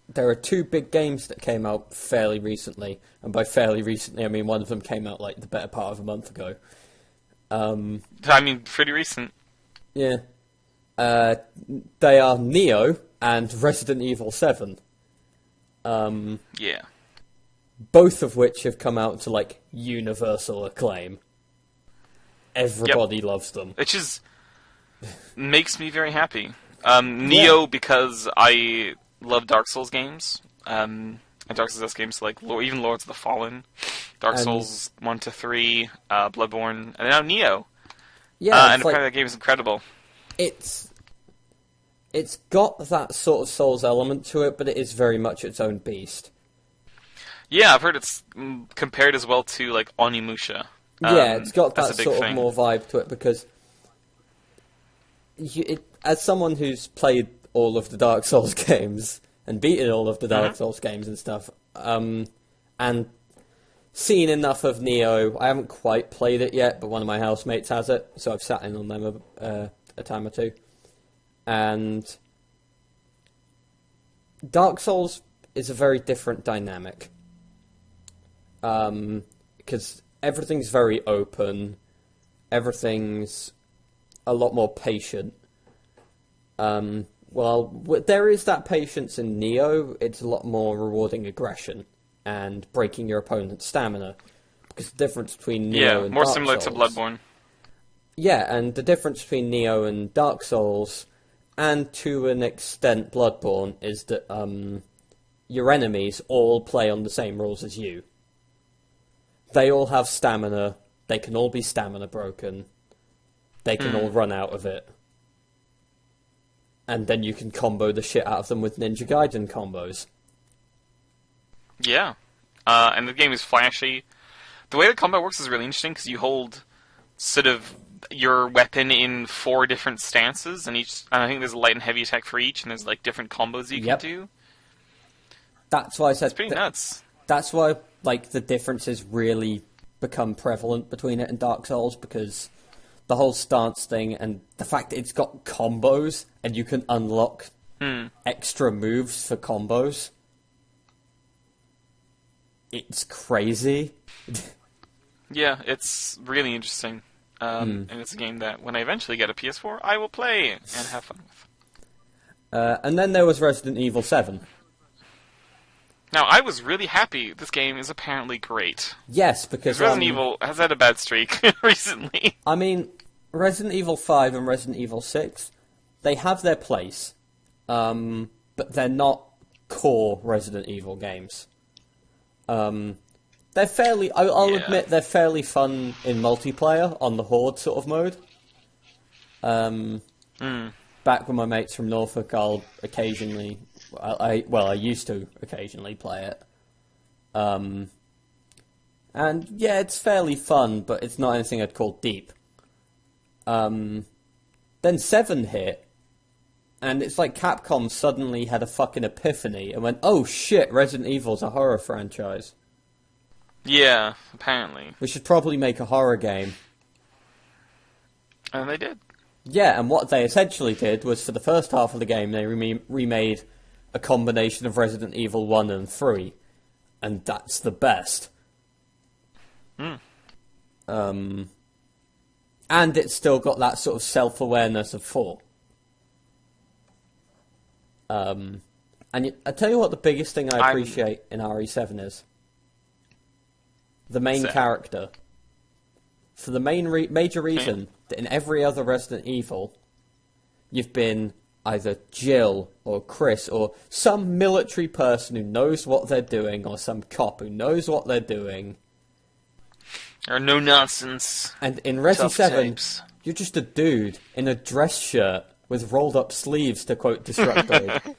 there are 2 big games that came out fairly recently, and by fairly recently I mean one of them came out like the better part of a month ago. I mean, pretty recent. Yeah. They are Neo and Resident Evil 7. Yeah. Both of which have come out to like universal acclaim. Everybody loves them. Which is makes me very happy. Neo, because I love Dark Souls games. And Dark Souls games like even Lords of the Fallen, Dark Souls 1 to 3, Bloodborne, and now Neo. Yeah, and apparently that game is incredible. It's got that sort of Souls element to it, but it is very much its own beast. Yeah, I've heard it's compared as well to like Onimusha. Yeah, it's got that sort thing. of more vibe to it because as someone who's played all of the Dark Souls games and beaten all of the Dark Souls games and stuff, and seen enough of Neo, I haven't quite played it yet, but one of my housemates has it, so I've sat in on them a time or 2. And Dark Souls is a very different dynamic. Because everything's very open, everything's a lot more patient. Well, there is that patience in Neo, it's a lot more rewarding aggression and breaking your opponent's stamina. Because the difference between Neo and more Dark similar Souls, to Bloodborne. Yeah, and the difference between Neo and Dark Souls, and to an extent Bloodborne, is that your enemies all play on the same rules as you. They all have stamina, they can all be stamina broken, they can all run out of it. And then you can combo the shit out of them with Ninja Gaiden combos. Yeah. And the game is flashy. The way the combat works is really interesting, because you hold sort of your weapon in 4 different stances, and I think there's a light and heavy attack for each, and there's like different combos you can do. That's why I said it's pretty nuts. That's why like the differences really become prevalent between it and Dark Souls, because the whole stance thing and the fact that it's got combos and you can unlock extra moves for combos. It's crazy. Yeah, it's really interesting. And it's a game that when I eventually get a PS4, I will play and have fun with. And then there was Resident Evil 7. Now, I was really happy. This game is apparently great. Yes, because Resident Evil has had a bad streak recently. I mean, Resident Evil 5 and Resident Evil 6, they have their place, but they're not core Resident Evil games. They're fairly... I'll admit they're fairly fun in multiplayer on the Horde sort of mode. Back with my mates from Norfolk, I'll occasionally... I used to occasionally play it. And yeah, it's fairly fun, but it's not anything I'd call deep. Then 7 hit, and it's like Capcom suddenly had a fucking epiphany and went, oh shit, Resident Evil's a horror franchise. Yeah, apparently. We should probably make a horror game. And they did. Yeah, and what they essentially did was for the first half of the game, they remade a combination of Resident Evil 1 and 3. And that's the best. And it's still got that sort of self-awareness of 4. And I tell you what the biggest thing I appreciate in RE7 is. The main character. For the major reason that in every other Resident Evil, you've been either Jill or Chris or some military person who knows what they're doing or some cop who knows what they're doing. Or no nonsense. And in Resi 7, you're just a dude in a dress shirt with rolled up sleeves, to quote Destructoid.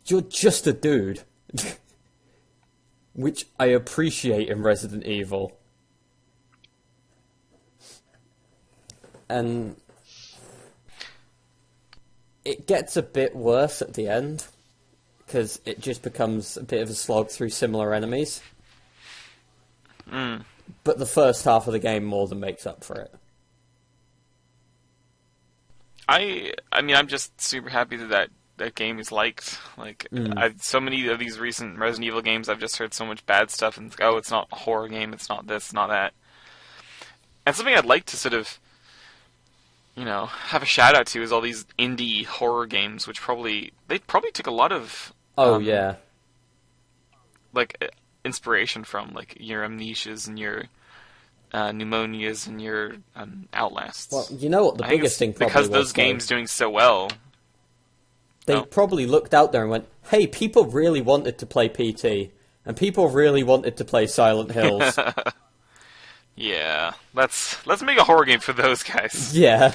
You're just a dude. Which I appreciate in Resident Evil. And it gets a bit worse at the end, because it just becomes a bit of a slog through similar enemies. But the first half of the game more than makes up for it. I mean, I'm just super happy that game is liked. Like, so many of these recent Resident Evil games, I've just heard so much bad stuff, and oh, it's not a horror game, it's not this, not that. And something I'd like to sort of, have a shout out to is all these indie horror games, which they probably took a lot of inspiration from, like, your Amnesias and your Pneumonias and your Outlasts. Well, you know what the biggest thing probably was, because those games doing so well. They probably looked out there and went, hey, people really wanted to play PT, and people really wanted to play Silent Hills. Yeah, let's make a horror game for those guys. Yeah.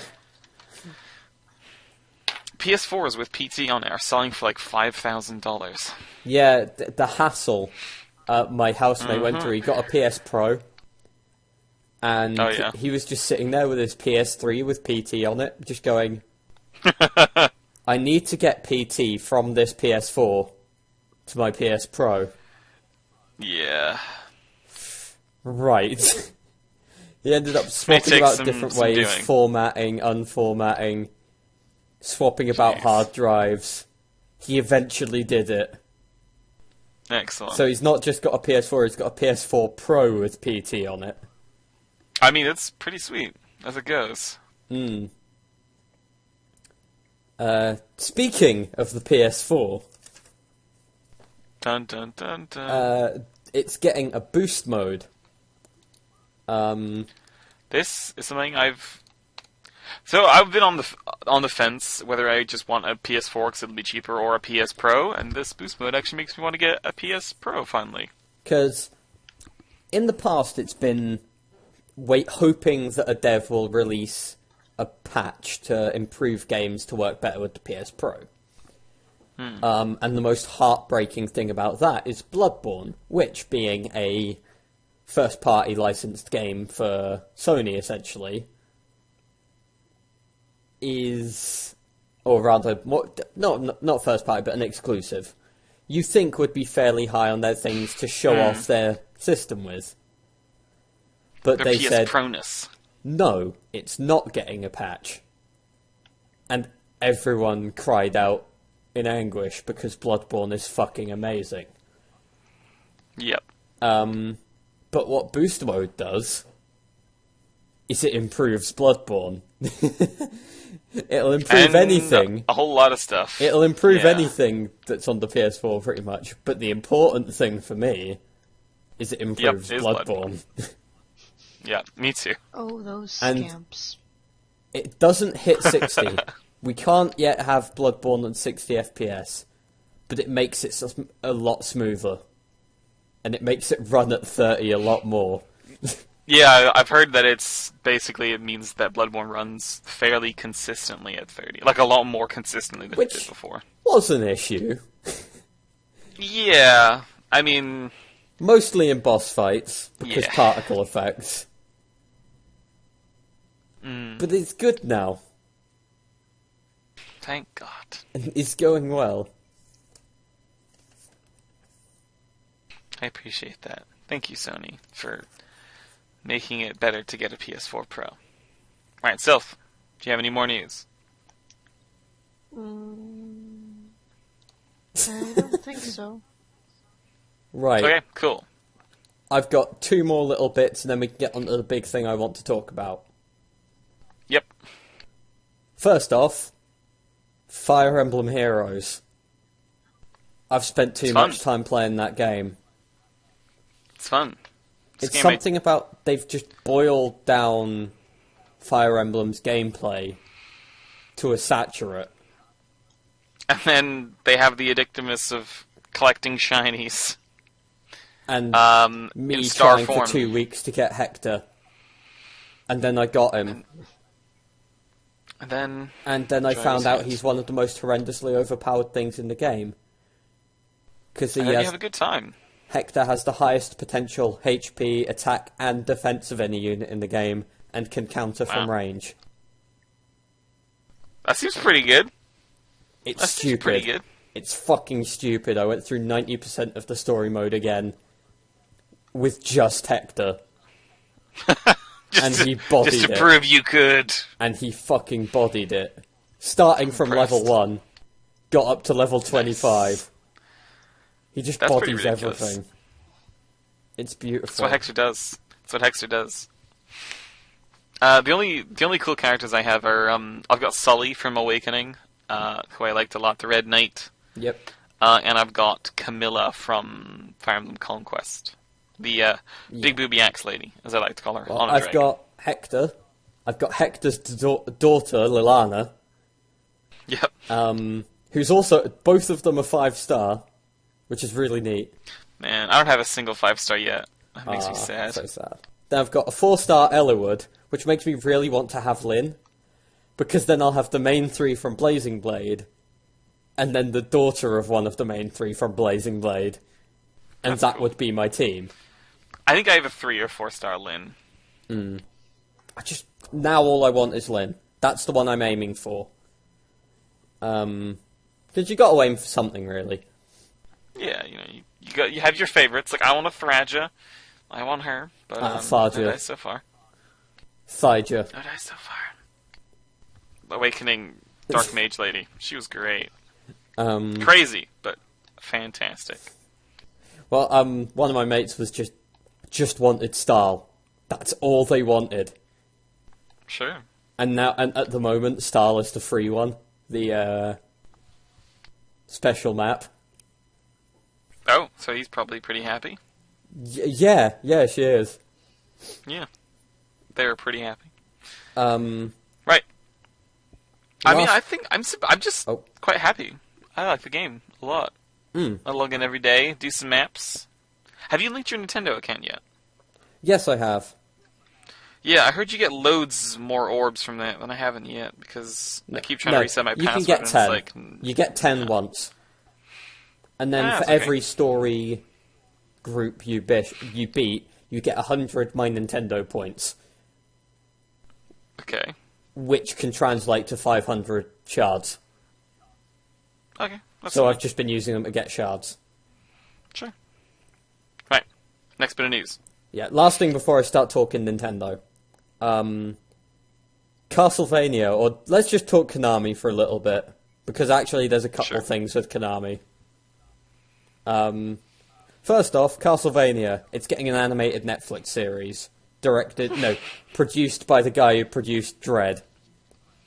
PS4s with PT on it are selling for like $5,000. Yeah, the hassle my housemate went through. He got a PS Pro, and he was just sitting there with his PS3 with PT on it, just going, I need to get PT from this PS4 to my PS Pro. Yeah. Right. He ended up swapping about different ways, formatting, unformatting, swapping about hard drives. He eventually did it. Excellent. So he's not just got a PS4, he's got a PS4 Pro with PT on it. I mean, it's pretty sweet, as it goes. Speaking of the PS4... Dun dun dun dun. It's getting a boost mode. This is something I've been on the fence whether I just want a PS4 because it'll be cheaper or a PS Pro, and this boost mode actually makes me want to get a PS Pro finally. Because in the past it's been hoping that a dev will release a patch to improve games to work better with the PS Pro. And the most heartbreaking thing about that is Bloodborne, which, being a first-party licensed game for Sony, essentially, is... or rather, not first-party, but an exclusive, you think would be fairly high on their things to show off their system with. But they said, Pronus. No, it's not getting a patch. And everyone cried out in anguish because Bloodborne is fucking amazing. Yep. But what boost mode does is it improves Bloodborne. It'll improve anything. A whole lot of stuff. It'll improve anything that's on the PS4, pretty much. But the important thing for me is it improves Bloodborne. Yeah, me too. Oh, those scamps. It doesn't hit 60. We can't yet have Bloodborne on 60 FPS, but it makes it a lot smoother. And it makes it run at 30 a lot more. Yeah, I've heard that it means that Bloodborne runs fairly consistently at 30. Like, a lot more consistently than it did before. Was an issue. Yeah, I mean... Mostly in boss fights, because particle effects. But it's good now. Thank God. And it's going well. I appreciate that. Thank you, Sony, for making it better to get a PS4 Pro. Alright, Sylth, do you have any more news? I don't think so. Right. Okay, cool. I've got 2 more little bits, and then we can get on to the big thing I want to talk about. Yep. First off, Fire Emblem Heroes. I've spent too much time playing that game. It's fun. It's something about they've just boiled down Fire Emblem's gameplay to a saturate. And then they have the addictiveness of collecting shinies. And me in star trying form. for 2 weeks to get Hector. And then I got him. And then I found out he's one of the most horrendously overpowered things in the game. Because you have a good time. Hector has the highest potential HP, attack, and defense of any unit in the game, and can counter from range. That seems pretty good. It's stupid. Pretty good. It's fucking stupid. I went through 90% of the story mode again with just Hector. And he bodied it. Just to prove you could. And he fucking bodied it. Starting from level 1, got up to level 25. Nice. He just bodies everything. It's beautiful. That's what Hector does. The only cool characters I have are I've got Sully from Awakening, who I liked a lot, the Red Knight. Yep. And I've got Camilla from Fire Emblem Conquest, the big booby axe lady, as I like to call her. Well, I've got Hector. I've got Hector's daughter, Lilana. Yep. Who's also, both of them are 5-star, which is really neat. Man, I don't have a single 5-star yet. That makes me sad. So sad. Then I've got a 4-star Eliwood, which makes me really want to have Lyn, because then I'll have the main 3 from Blazing Blade, and then the daughter of one of the main 3 from Blazing Blade, and that's that cool. Would be my team. I think I have a 3 or 4-star Lyn. Now all I want is Lyn. That's the one I'm aiming for. Because you got to aim for something, really. Yeah, you have your favorites. Like, I want a Thraja. I want her, but Thaja. no dice so far. Thaja. No dice so far. Awakening Dark Mage Lady. She was great. Crazy, but fantastic. Well, one of my mates was just wanted Stahl. That's all they wanted. Sure. And at the moment, Stahl is the free one. The special map. Oh, so he's probably pretty happy. Yeah, she is. Yeah, they're pretty happy. Right. I mean, I think I'm just quite happy. I like the game a lot. I log in every day, do some maps. Have you linked your Nintendo account yet? Yes, I have. Yeah, I heard you get loads more orbs from that, and I haven't yet, because I keep trying to reset my password. You can get 10. It's like, you get 10 once. And then for every story group you beat, you get 100 My Nintendo points. Okay. Which can translate to 500 shards. Okay. So I've just been using them to get shards. Sure. Right. Next bit of news. Yeah, last thing before I start talking Nintendo. Castlevania, or let's just talk Konami for a little bit, because actually there's a couple things with Konami. First off, Castlevania, it's getting an animated Netflix series. produced by the guy who produced Dread.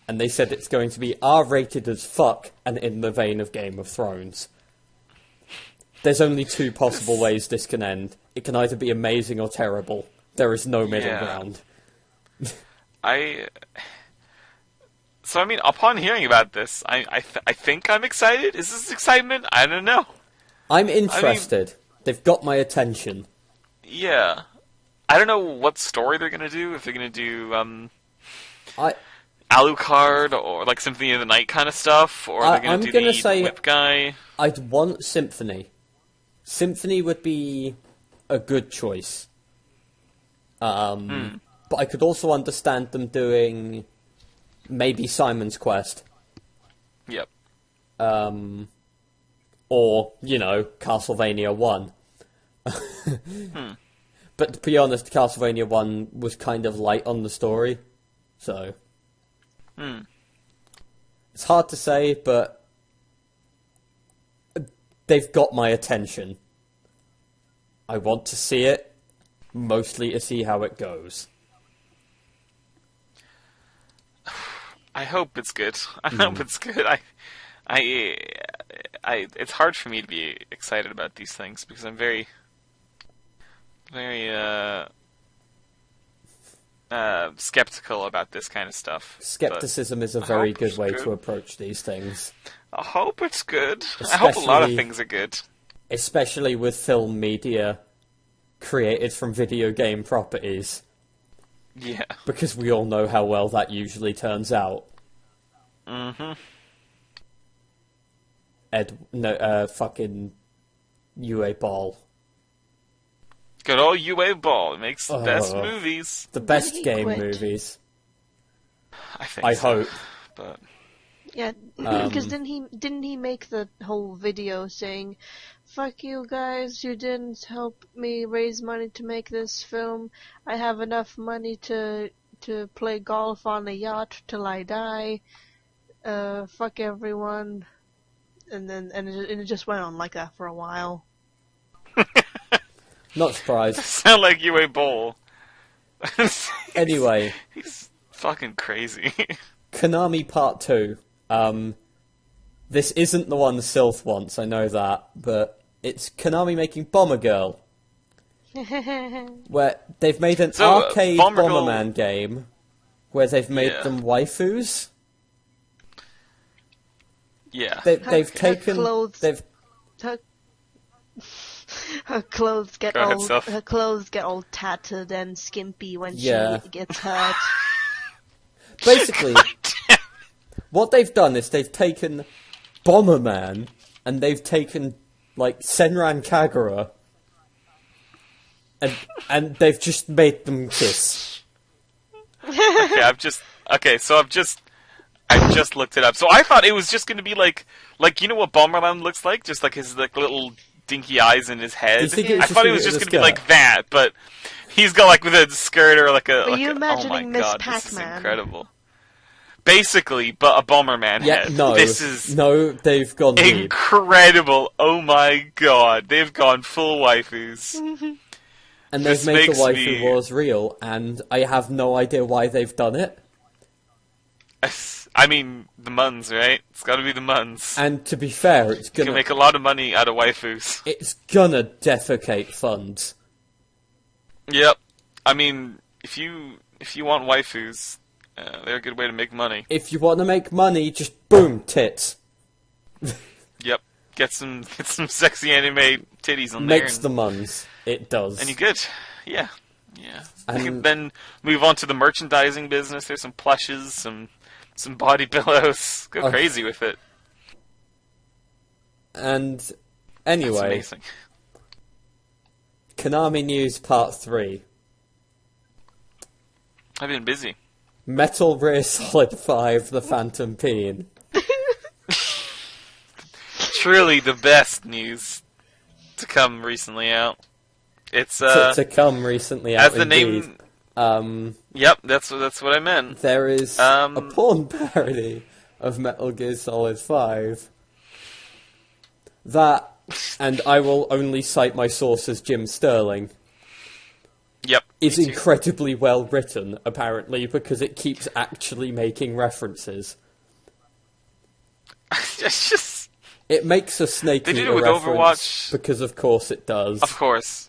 And they said it's going to be R-rated as fuck and in the vein of Game of Thrones. There's only two possible ways this can end. It can either be amazing or terrible. There is no middle ground. So, I mean, upon hearing about this, I think I'm excited. Is this excitement? I don't know. I'm interested. They've got my attention. Yeah. I don't know what story they're going to do. If they're going to do Alucard or like Symphony of the Night kind of stuff, or they're going to do the Whip guy. I'd want Symphony. Symphony would be a good choice. But I could also understand them doing maybe Simon's Quest. Yep. Or, Castlevania 1. But to be honest, Castlevania 1 was kind of light on the story. So. It's hard to say, but they've got my attention. I want to see it, mostly to see how it goes. I hope it's good. I hope it's good. It's hard for me to be excited about these things because I'm very, very skeptical about this kind of stuff. Skepticism is a very good way to approach these things. I hope it's good. I hope a lot of things are good. Especially with film media created from video game properties. Yeah. Because we all know how well that usually turns out. Fucking UA Ball. Good old UA Ball. It makes the best movies. The best game movies. I hope. But yeah, because didn't he make the whole video saying, "Fuck you guys, you didn't help me raise money to make this film. I have enough money to play golf on a yacht till I die. Fuck everyone." And it just went on like that for a while. Not surprised. Sound like UA Bowl. Anyway. He's fucking crazy. Konami Part 2. This isn't the one Sylth wants, I know that, but it's Konami making Bomber Girl. Where they've made an arcade Bomberman game where they've made them waifus. Yeah. They've taken... Her clothes get all tattered and skimpy when she gets hurt. Basically, what they've done is they've taken Bomberman and they've taken like Senran Kagura and they've just made them kiss. I just looked it up. So I thought it was just going to be like you know what Bomberman looks like, just like his like little dinky eyes in his head. I thought it was just going to be like that, but he's got like with a skirt or like a. Were you imagining Miss God, Pac-Man? This is incredible. Basically, but a Bomberman head. No, they've gone incredible. Oh my God, they've gone full waifus. And they've made the waifu wars real, and I have no idea why they've done it. I mean, the Muns, right? It's got to be the Muns. And to be fair, it's gonna make a lot of money out of waifus. It's gonna defecate funds. Yep. I mean, if you want waifus, they're a good way to make money. If you want to make money, just boom, tits. Yep. Get some sexy anime titties on there. Makes the Muns. It does. And you're good. Yeah. Yeah. You can then move on to the merchandising business. There's some plushes, some body pillows. Go crazy with it. And anyway, that's amazing. Konami News Part 3. I've been busy. Metal Gear Solid 5: The Phantom Pain. Truly the best news to come recently out. It's to come recently out. As the indeed. name. Yep, that's what I meant. There is a porn parody of Metal Gear Solid 5. That, and I will only cite my source as Jim Sterling. Yep. is Me too. incredibly well written, apparently, because it keeps actually making references. It's just... It makes a Snake They did Eater it with reference, Overwatch. because of course it does. Of course.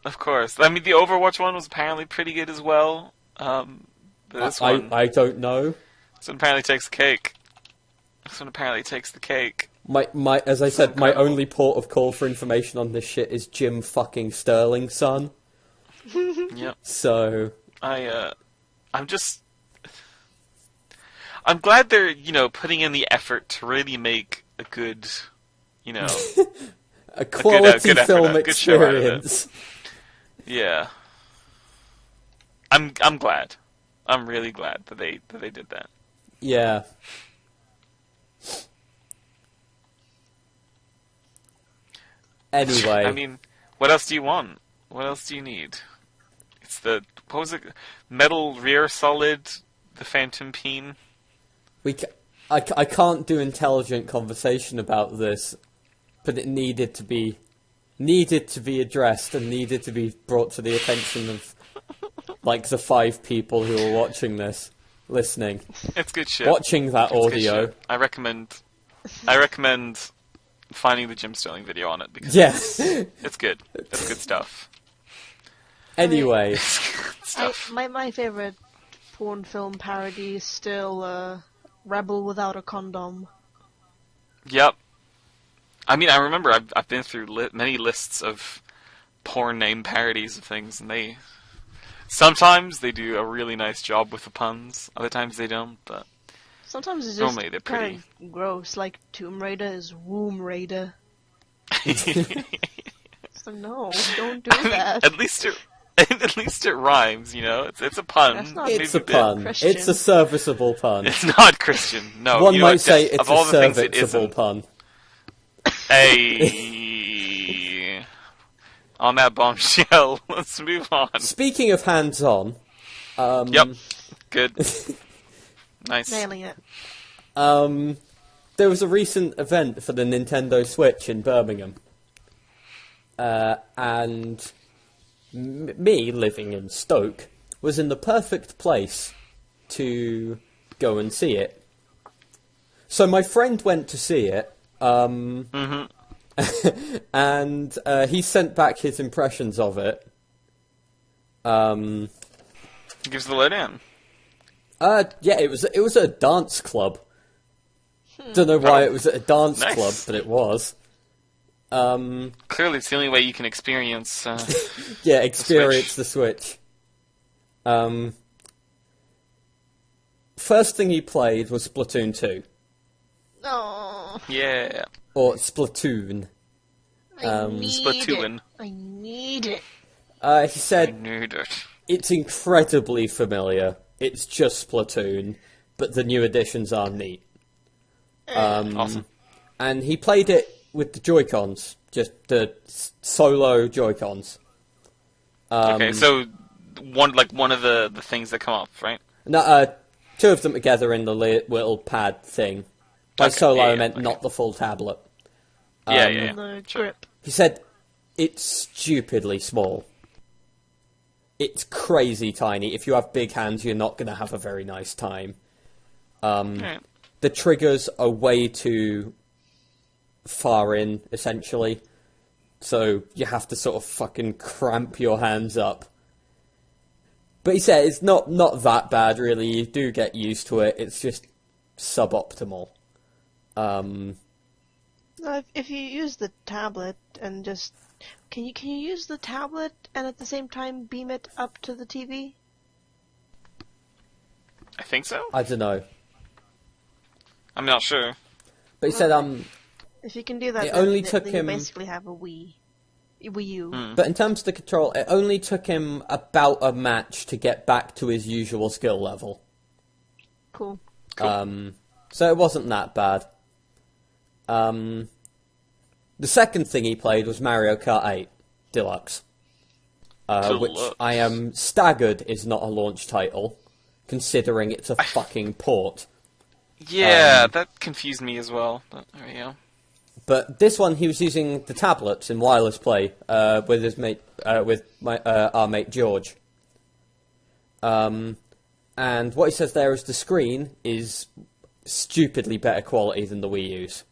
I mean, the Overwatch one was apparently pretty good as well. But this one... I don't know. This one apparently takes the cake. As I said, my only port of call for information on this shit is Jim fucking Sterling, son. Yep. So... I'm glad they're, putting in the effort to really make a good, a quality good effort, film a good show out of it. experience. Yeah. I'm glad. I'm really glad that they did that. Yeah. Anyway. I mean, what else do you want? What else do you need? It's what was it? Metal Rear Solid, the Phantom Peen. I can't do intelligent conversation about this, but it needed to be addressed and needed to be brought to the attention of, like, the 5 people who are watching this, listening. It's good shit. Watching that It's audio. good shit. I recommend finding the Jim Sterling video on it because it's good. It's good stuff. Anyway. Stuff. My favorite porn film parody is still Rebel Without a Condom. Yep. I mean, I remember I've been through many lists of porn name parodies of things, and sometimes they do a really nice job with the puns. Other times they don't, but sometimes it's just normally they're pretty kind of gross. Like Tomb Raider is Womb Raider. So no, don't do that. At least it rhymes. It's a pun. That's not It's a pun. Christian. It's a serviceable pun. It's not Christian. No, One might say it's of all a the things it serviceable isn't. pun. Hey. On that bombshell, let's move on. Speaking of hands-on, Yep. Good. Nice. Nailing it. there was a recent event for the Nintendo Switch in Birmingham, and me, living in Stoke, was in the perfect place to go and see it. So my friend went to see it, and he sent back his impressions of it. Gives the lowdown. Yeah, it was a dance club. Don't know why it was at a dance Nice. club, but it was. Clearly, it's the only way you can experience. Yeah, experience the Switch. First thing he played was Splatoon 2. Oh, Yeah. Or Splatoon. I need Splatoon. it. I need it. He I said need it. it's incredibly familiar. It's just Splatoon, but the new additions are neat. Awesome. And he played it with the Joy-Cons, just the solo Joy-Cons. Okay, so one of the things that come off, right? No, 2 of them together in the little pad thing. By Okay, solo, yeah, I meant okay. not the full tablet. Yeah. The Sure. grip. He said it's stupidly small. It's crazy tiny. If you have big hands, you're not going to have a very nice time. Alright. The triggers are way too far in, essentially. So you have to sort of fucking cramp your hands up. But he said it's not that bad, really. You do get used to it. It's just suboptimal. No, if you use the tablet and just can you use the tablet and at the same time beam it up to the TV? I think so. I don't know. I'm not sure. But he said If you can do that, It then, only then took you him- basically have a Wii U. But in terms of the control, it only took him about a match to get back to his usual skill level. Cool. So it wasn't that bad. The second thing he played was Mario Kart 8 Deluxe. Which Deluxe. I am staggered is not a launch title, considering it's a fucking port. Yeah, that confused me as well. But there we go. But this one, he was using the tablets in wireless play with his mate, our mate George. And what he says there is the screen is stupidly better quality than the Wii U's.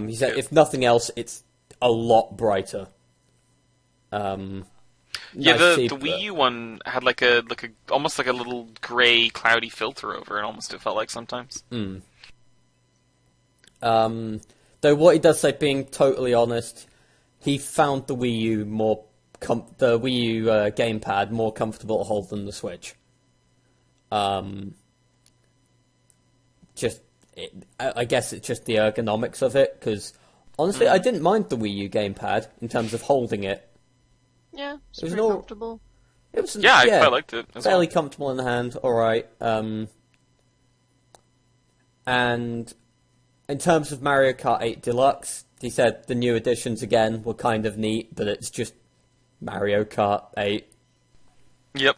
He said, if nothing else, it's a lot brighter. Yeah, the Wii U one had like a almost like a little grey, cloudy filter over it. Almost it felt like sometimes. Though what he does say, being totally honest, he found the Wii U the Wii U gamepad more comfortable to hold than the Switch. I guess it's just the ergonomics of it, because honestly, I didn't mind the Wii U gamepad in terms of holding it. Yeah, it's pretty comfortable. It was, I quite liked it as fairly well. comfortable in the hand, alright. And in terms of Mario Kart 8 Deluxe, he said the new additions again were kind of neat, but it's just Mario Kart 8. Yep.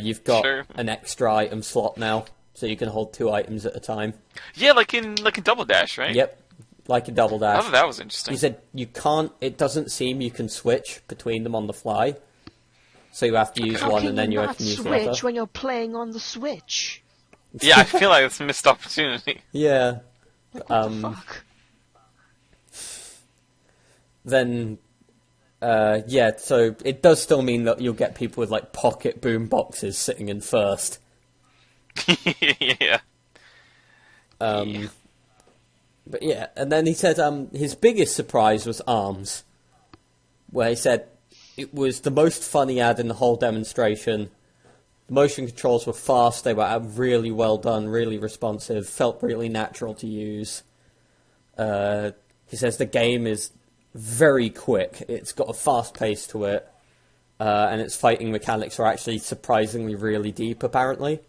You've got an extra item slot now, so you can hold 2 items at a time. Yeah, like in Double Dash, right? Yep, like a Double Dash. I thought that was interesting. He said it doesn't seem you can switch between them on the fly, so you have to use one and then you can use the other. Switch when you're playing on the Switch. Yeah, I feel like it's a missed opportunity. Yeah. Like, what the fuck? Then, so it does still mean that you'll get people with, like, pocket boom boxes sitting in first. Yeah. But yeah, and then he said his biggest surprise was ARMS, where he said it was the most fun he had in the whole demonstration. The motion controls were fast, they were really well done, really responsive, felt really natural to use. He says the game is very quick, it's got a fast pace to it, and its fighting mechanics are actually surprisingly really deep, apparently.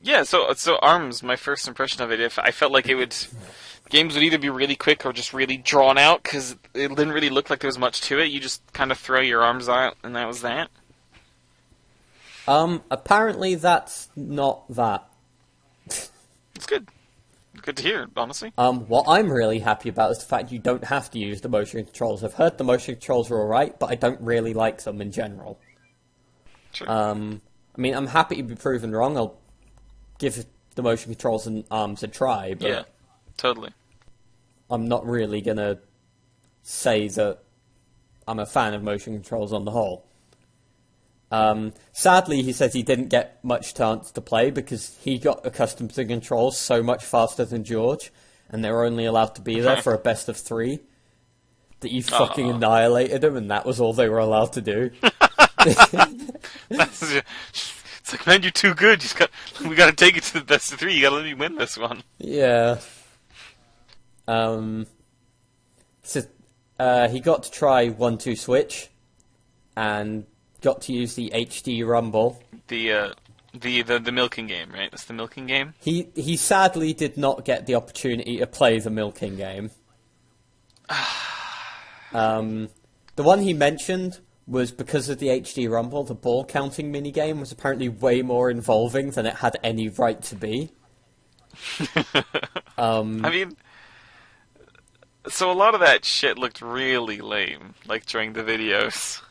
Yeah, so ARMS, my first impression of it, I felt like games would either be really quick or just really drawn out, because it didn't really look like there was much to it. You just kind of throw your arms out, and that was that. Apparently that's not that. It's good. Good to hear, honestly. What I'm really happy about is the fact you don't have to use the motion controls. I've heard the motion controls are alright, but I don't really like them in general. Sure. I mean, I'm happy to be proven wrong. I'll give the motion controls and ARMS a try, but yeah, totally. I'm not really gonna say that I'm a fan of motion controls on the whole. Sadly, he says he didn't get much chance to play because he got accustomed to the controls so much faster than George, and they were only allowed to be there for a best of 3, that you fucking annihilated him, and that was all they were allowed to do. It's like, man, you're too good. We gotta take it to the best of 3. You gotta let me win this one. Yeah. So, he got to try 1-2 Switch, and got to use the HD Rumble. The milking game, right? That's the milking game? He sadly did not get the opportunity to play the milking game. The one he mentioned was because of the HD Rumble, the ball counting minigame was apparently way more involving than it had any right to be. I mean, so a lot of that shit looked really lame, like during the videos.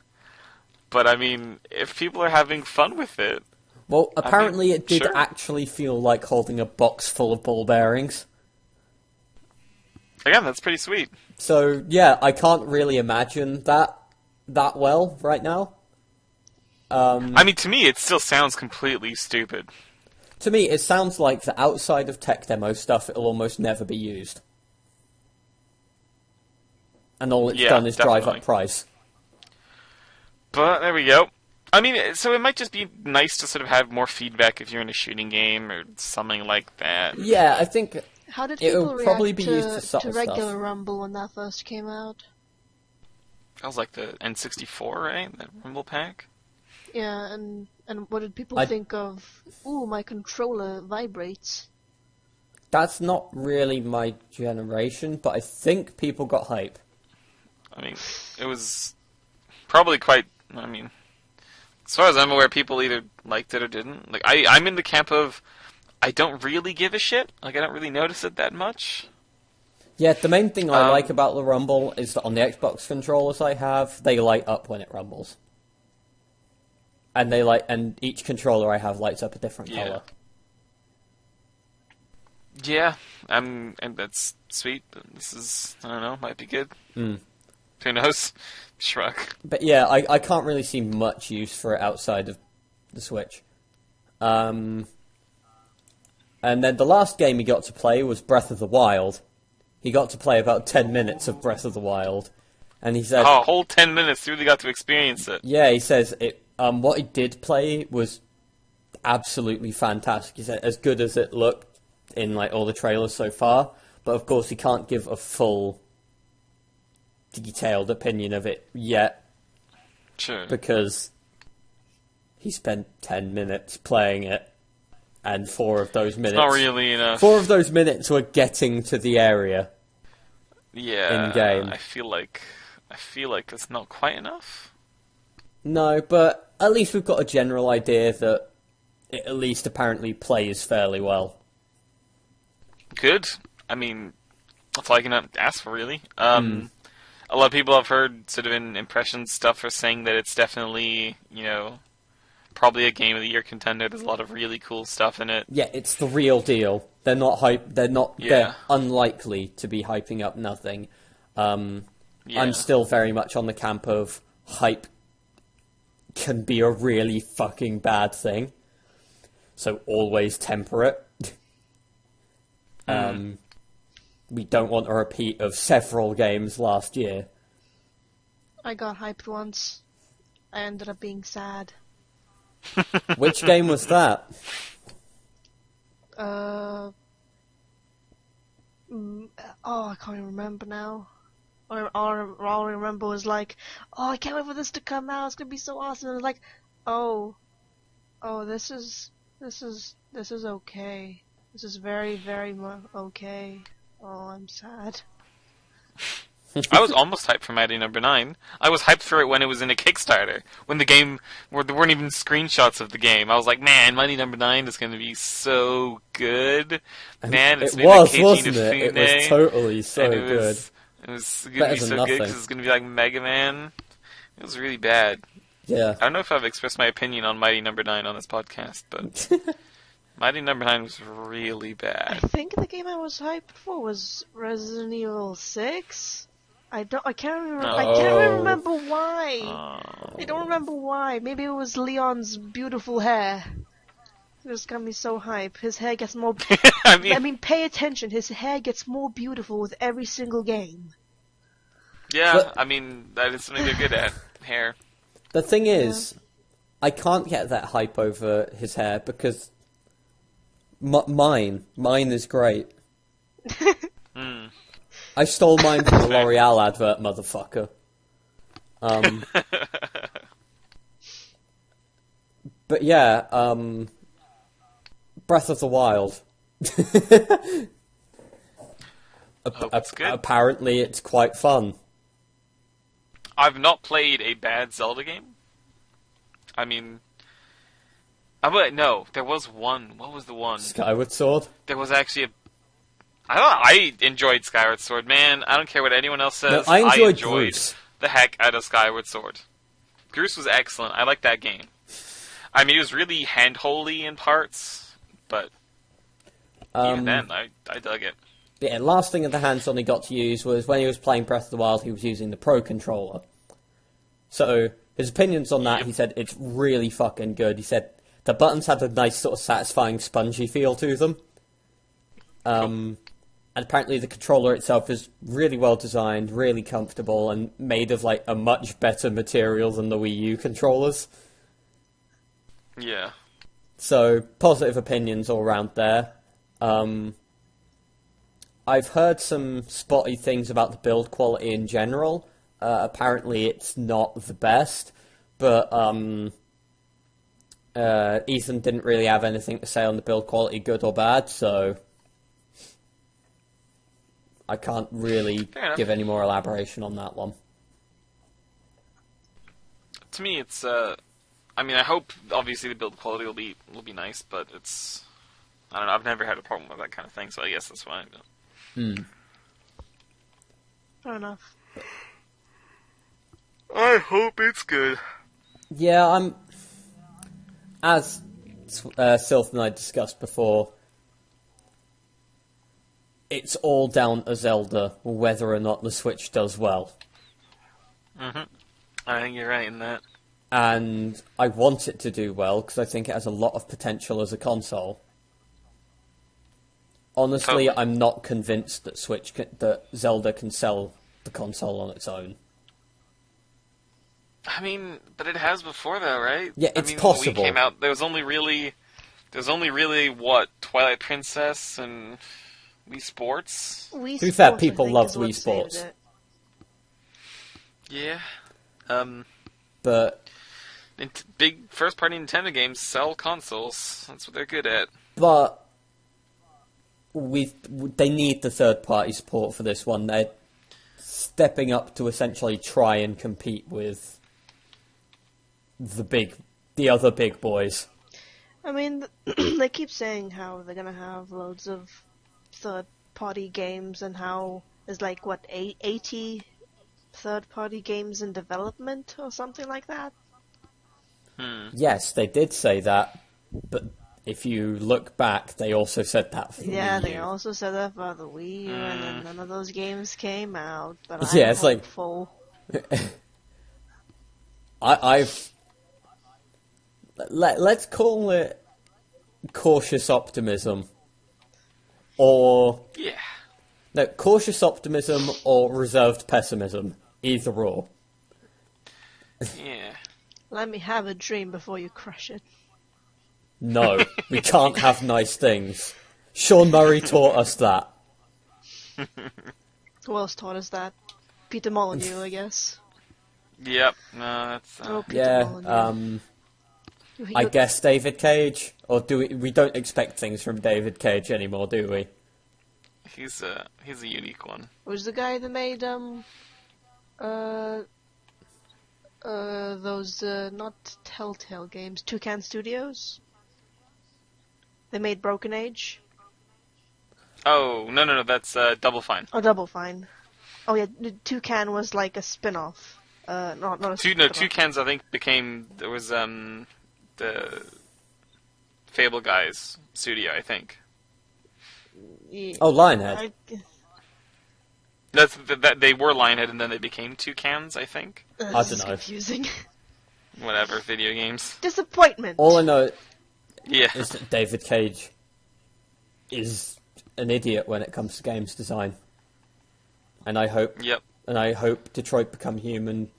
But I mean, if people are having fun with it... Well, apparently it did actually feel like holding a box full of ball bearings. Again, that's pretty sweet. So, yeah, I can't really imagine that well right now. I mean, to me, it still sounds completely stupid. To me, it sounds like the outside of tech demo stuff, it'll almost never be used. And all it's done is drive up price. But there we go. I mean, so it might just be nice to sort of have more feedback if you're in a shooting game or something like that. Yeah, I think How did it'll people probably react be used to subtle regular stuff. Rumble when that first came out? That was like the N64, right? That Rumble pack? Yeah, and what did people think of, ooh, my controller vibrates? That's not really my generation, but I think people got hype. I mean, it was probably quite... I mean, as far as I'm aware, people either liked it or didn't. Like, I'm in the camp of, I don't really give a shit. Like, I don't really notice it that much. Yeah, the main thing I like about the Rumble is that on the Xbox controllers I have, they light up when it rumbles. and each controller I have lights up a different color. Yeah, and that's sweet. This is, I don't know, might be good. Mm. Who knows? Shrug. But yeah, I can't really see much use for it outside of the Switch. And then the last game he got to play was Breath of the Wild. He got to play about 10 minutes of Breath of the Wild. And he said... Oh, a whole 10 minutes, you really got to experience it. Yeah, he says what he did play was absolutely fantastic. He said as good as it looked in like all the trailers so far. But of course he can't give a full detailed opinion of it yet. Sure. Because he spent 10 minutes playing it. And 4 of those minutes... It's not really enough. 4 of those minutes were getting to the area. Yeah. In-game. I feel like it's not quite enough. No, but at least we've got a general idea that it at least apparently plays fairly well. Good. I mean, that's all I can ask for, really. A lot of people I've heard sort of in impression stuff are saying that it's definitely, probably a Game of the Year contender. There's a lot of really cool stuff in it. Yeah, it's the real deal. They're not hype. They're not. Yeah. They're unlikely to be hyping up nothing. I'm still very much on the camp of hype can be a really fucking bad thing. So always temper it. We don't want a repeat of several games last year. I got hyped once. I ended up being sad. Which game was that? I can't even remember now. All I remember was like, oh, I can't wait for this to come out. It's gonna be so awesome. And I was like, oh, this is okay. This is very, very okay. Oh, I'm sad. I was almost hyped for Mighty Number 9. I was hyped for it when it was in a Kickstarter. When the game, where there weren't even screenshots of the game. I was like, man, Mighty Number 9 is going to be so good. Man, it's it made was, by Keiji wasn't it? It Inafune, was totally so and good. It was going to Better be than so good nothing. because it's going to be like Mega Man. It was really bad. Yeah. I don't know if I've expressed my opinion on Mighty Number 9 on this podcast, but Mighty Number 9 was really I bad. think the game I was hyped for was Resident Evil 6. I can't remember why. I don't remember why. Maybe it was Leon's beautiful hair. It just got me so hyped. His hair gets more... I mean, pay attention. His hair gets more beautiful with every single game. Yeah, But- I mean, that is something they're good at. Hair. The thing is, I can't get that hype over his hair because mine is great. I stole mine from the L'Oreal advert, motherfucker. But yeah, Breath of the Wild. It's good. Apparently, it's quite fun. I've not played a bad Zelda game. I mean... no, there was one. What was the one? Skyward Sword. There was actually a... I enjoyed Skyward Sword, man. I don't care what anyone else says. No, I enjoyed enjoyed Groose. the heck out of Skyward Sword. Groose was excellent. I liked that game. I mean, it was really hand-holdy in parts, but even then, I dug it. Yeah, last thing of the hands-on he got to use was when he was playing Breath of the Wild, he was using the Pro Controller. So, his opinions on that, he said, it's really fucking good. He said the buttons had a nice sort of satisfying spongy feel to them. And apparently the controller itself is really well designed, really comfortable, and made of like a much better material than the Wii U controllers. Yeah. So, positive opinions all around there. I've heard some spotty things about the build quality in general. Apparently it's not the best, but Ethan didn't really have anything to say on the build quality, good or bad, so I can't really give any more elaboration on that one. To me, it's I mean, I hope obviously the build quality will be nice, but it's, I don't know. I've never had a problem with that kind of thing, so I guess that's fine. But... Fair enough. I hope it's good. Yeah, as Sylth and I discussed before, it's all down to Zelda whether or not the Switch does well. Mm-hmm. I think you're right in that. And I want it to do well because I think it has a lot of potential as a console. Honestly, Totally. I'm not convinced that that Zelda can sell the console on its own. I mean, but it has before, though, right? Yeah, it's I mean, possible. When Wii came out, there was only really what, Twilight Princess and Wii Sports. Wii To be fair, Sports, I people think, love is what Wii saved Sports. it. Yeah. But Big first-party Nintendo games sell consoles. That's what they're good at. they need the third-party support for this one. They're stepping up to essentially try and compete with the other big boys. I mean, they keep saying how they're gonna have loads of third-party games and how there's 80 third-party games in development or something like that. Yes, they did say that, but if you look back, they also said that for the Yeah, Wii they U. also said that for the Wii U, and then none of those games came out. But Yeah, I'm it's like- hopeful. Let's call it cautious optimism, or Yeah. no, cautious optimism or reserved pessimism. Either or. Yeah. Let me have a dream before you crush it. No, we can't have nice things. Sean Murray taught us that. Who else taught us that? Peter Molyneux, I guess. Yep. No, that's. Oh, Peter Yeah, Molyneux. I guess David Cage, or do we don't expect things from David Cage anymore, do we? He's a unique one. Was the guy that made those not Telltale games, Toucan Studios? They made Broken Age. Oh no, that's Double Fine. Oh, Double Fine. Oh yeah, Toucan was like a spin-off. Not a spin-off. Toucans I think there was the Fable Guys studio, I think. Yeah. Oh, Lionhead. That they were Lionhead and then they became Toucans, I think. I This don't is know. confusing. Whatever, video games. Disappointment. All I know Yeah. is that David Cage is an idiot when it comes to games design. And I hope Yep. Detroit Become Human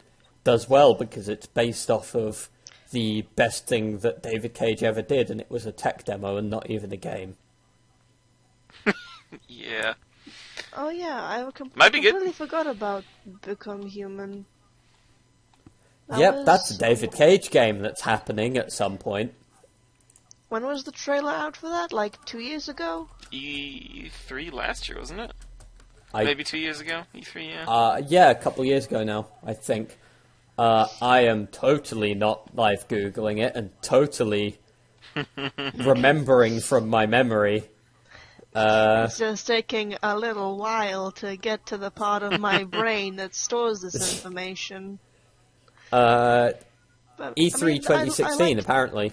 does well because it's based off of the best thing that David Cage ever did, and it was a tech demo and not even a game. Yeah. Oh yeah, I Might be good. completely forgot about Become Human. Yep, that's a David Cage game that's happening at some point. When was the trailer out for that? Like 2 years ago? E3 last year, wasn't it? I- Maybe 2 years ago. E3, yeah. Yeah, a couple of years ago now, I think. I am totally not live Googling it and totally remembering from my memory. It's just taking a little while to get to the part of my brain that stores this information. But, E3 I mean, 2016, apparently.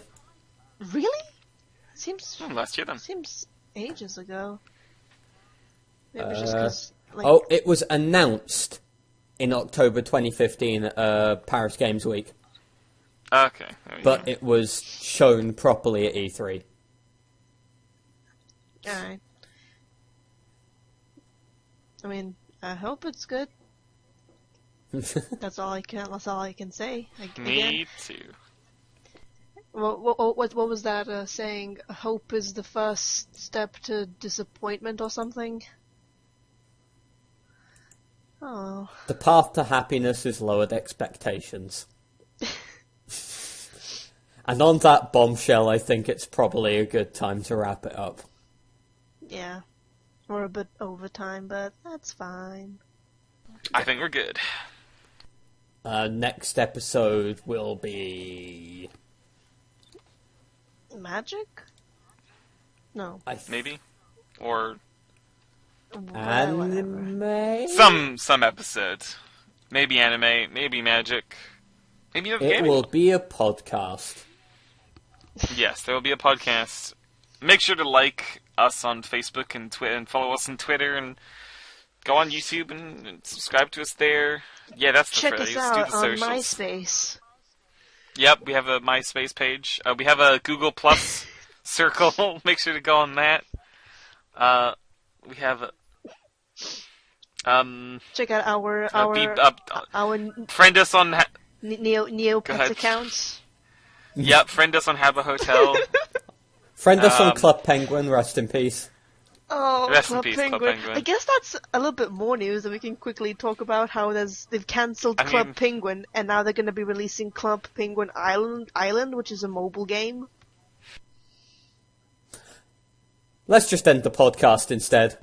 Really? Seems Last year then. seems ages ago. Maybe just 'cause, like, Oh, it was announced in October 2015 at Paris Games Week, Okay. There we but go. it was shown properly at E3. alright. I mean, I hope it's good. That's all I can say. Again, Me too. what was that saying? Hope is the first step to disappointment or something? Oh, The path to happiness is lowered expectations. And on that bombshell, I think it's probably a good time to wrap it up. yeah. We're a bit over time, but that's fine. I think we're good. Next episode will be... Magic? No. Maybe. Or Whatever. Anime? some episode. Maybe anime, maybe magic. Maybe another It gaming. will be a podcast. Yes, there will be a podcast. Make sure to like us on Facebook and Twitter, and follow us on Twitter, and go on YouTube and subscribe to us there. Yeah, that's the Check phrase. us Do out the on socials. MySpace. Yep, we have a MySpace page. We have a Google Plus circle. Make sure to go on that. We have Check out our friend us on. Neopets ahead. accounts. Yep, friend us on Habba Hotel. Friend us on Club Penguin, rest in peace. Oh, Rest in Club peace, Club Penguin. Penguin. I guess that's a little bit more news that we can quickly talk about how they've cancelled Club Penguin and now they're going to be releasing Club Penguin Island, which is a mobile game. Let's just end the podcast instead.